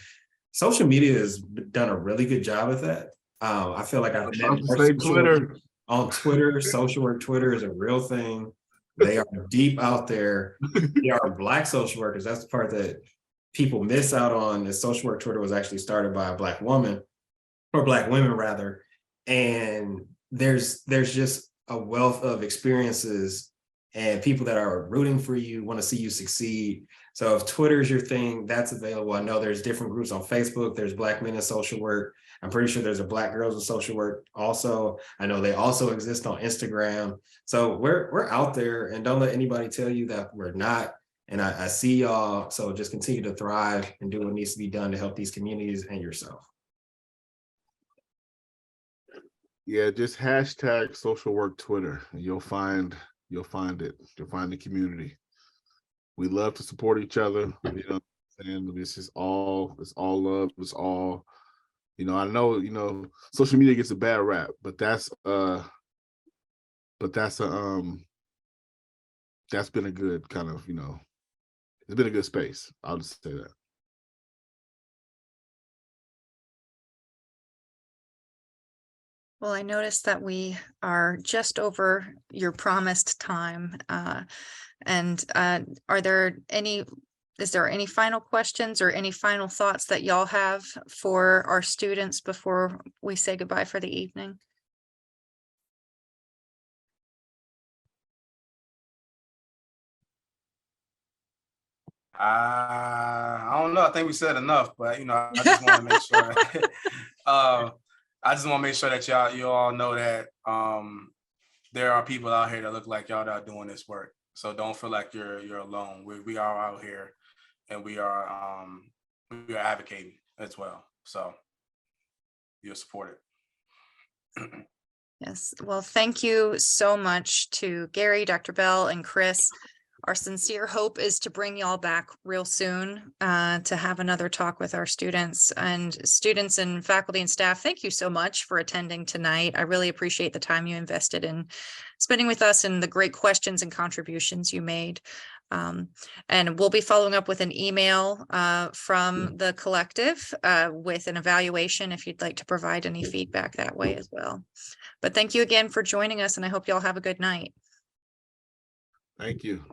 Social media has done a really good job at that. I feel like I've met Twitter. On Twitter. Social work Twitter is a real thing. They are deep out there. They are Black social workers. That's the part that people miss out on. Is social work Twitter was actually started by a Black woman, or Black women rather. And there's just a wealth of experiences and people that are rooting for you, want to see you succeed. So if Twitter is your thing, that's available. I know there's different groups on Facebook. There's Black Men in Social Work. I'm pretty sure there's a Black Girls in Social Work also. I know they also exist on Instagram. So we're out there, and don't let anybody tell you that we're not. And I see y'all. So just continue to thrive and do what needs to be done to help these communities and yourself. Yeah, just hashtag social work Twitter, and you'll find it. You'll find the community. We love to support each other. You know, and it's all love. It's all, you know, I know, you know, social media gets a bad rap, but that's been a good kind of, you know, it's been a good space. I'll just say that. Well, I noticed that we are just over your promised time. And is there any final questions or any final thoughts that y'all have for our students before we say goodbye for the evening? I don't know. I think we said enough, but you know, I just want to make sure that I just want to make sure that you all know that there are people out here that look like y'all that are doing this work. So don't feel like you're alone. We are out here, and we are advocating as well. So you're supported. Yes, well, thank you so much to Gary, Dr. Bell, and Chris. Our sincere hope is to bring y'all back real soon to have another talk with our students and faculty and staff. Thank you so much for attending tonight. I really appreciate the time you invested in spending with us and the great questions and contributions you made. And we'll be following up with an email from the collective with an evaluation if you'd like to provide any feedback that way as well. But thank you again for joining us, and I hope you all have a good night. Thank you.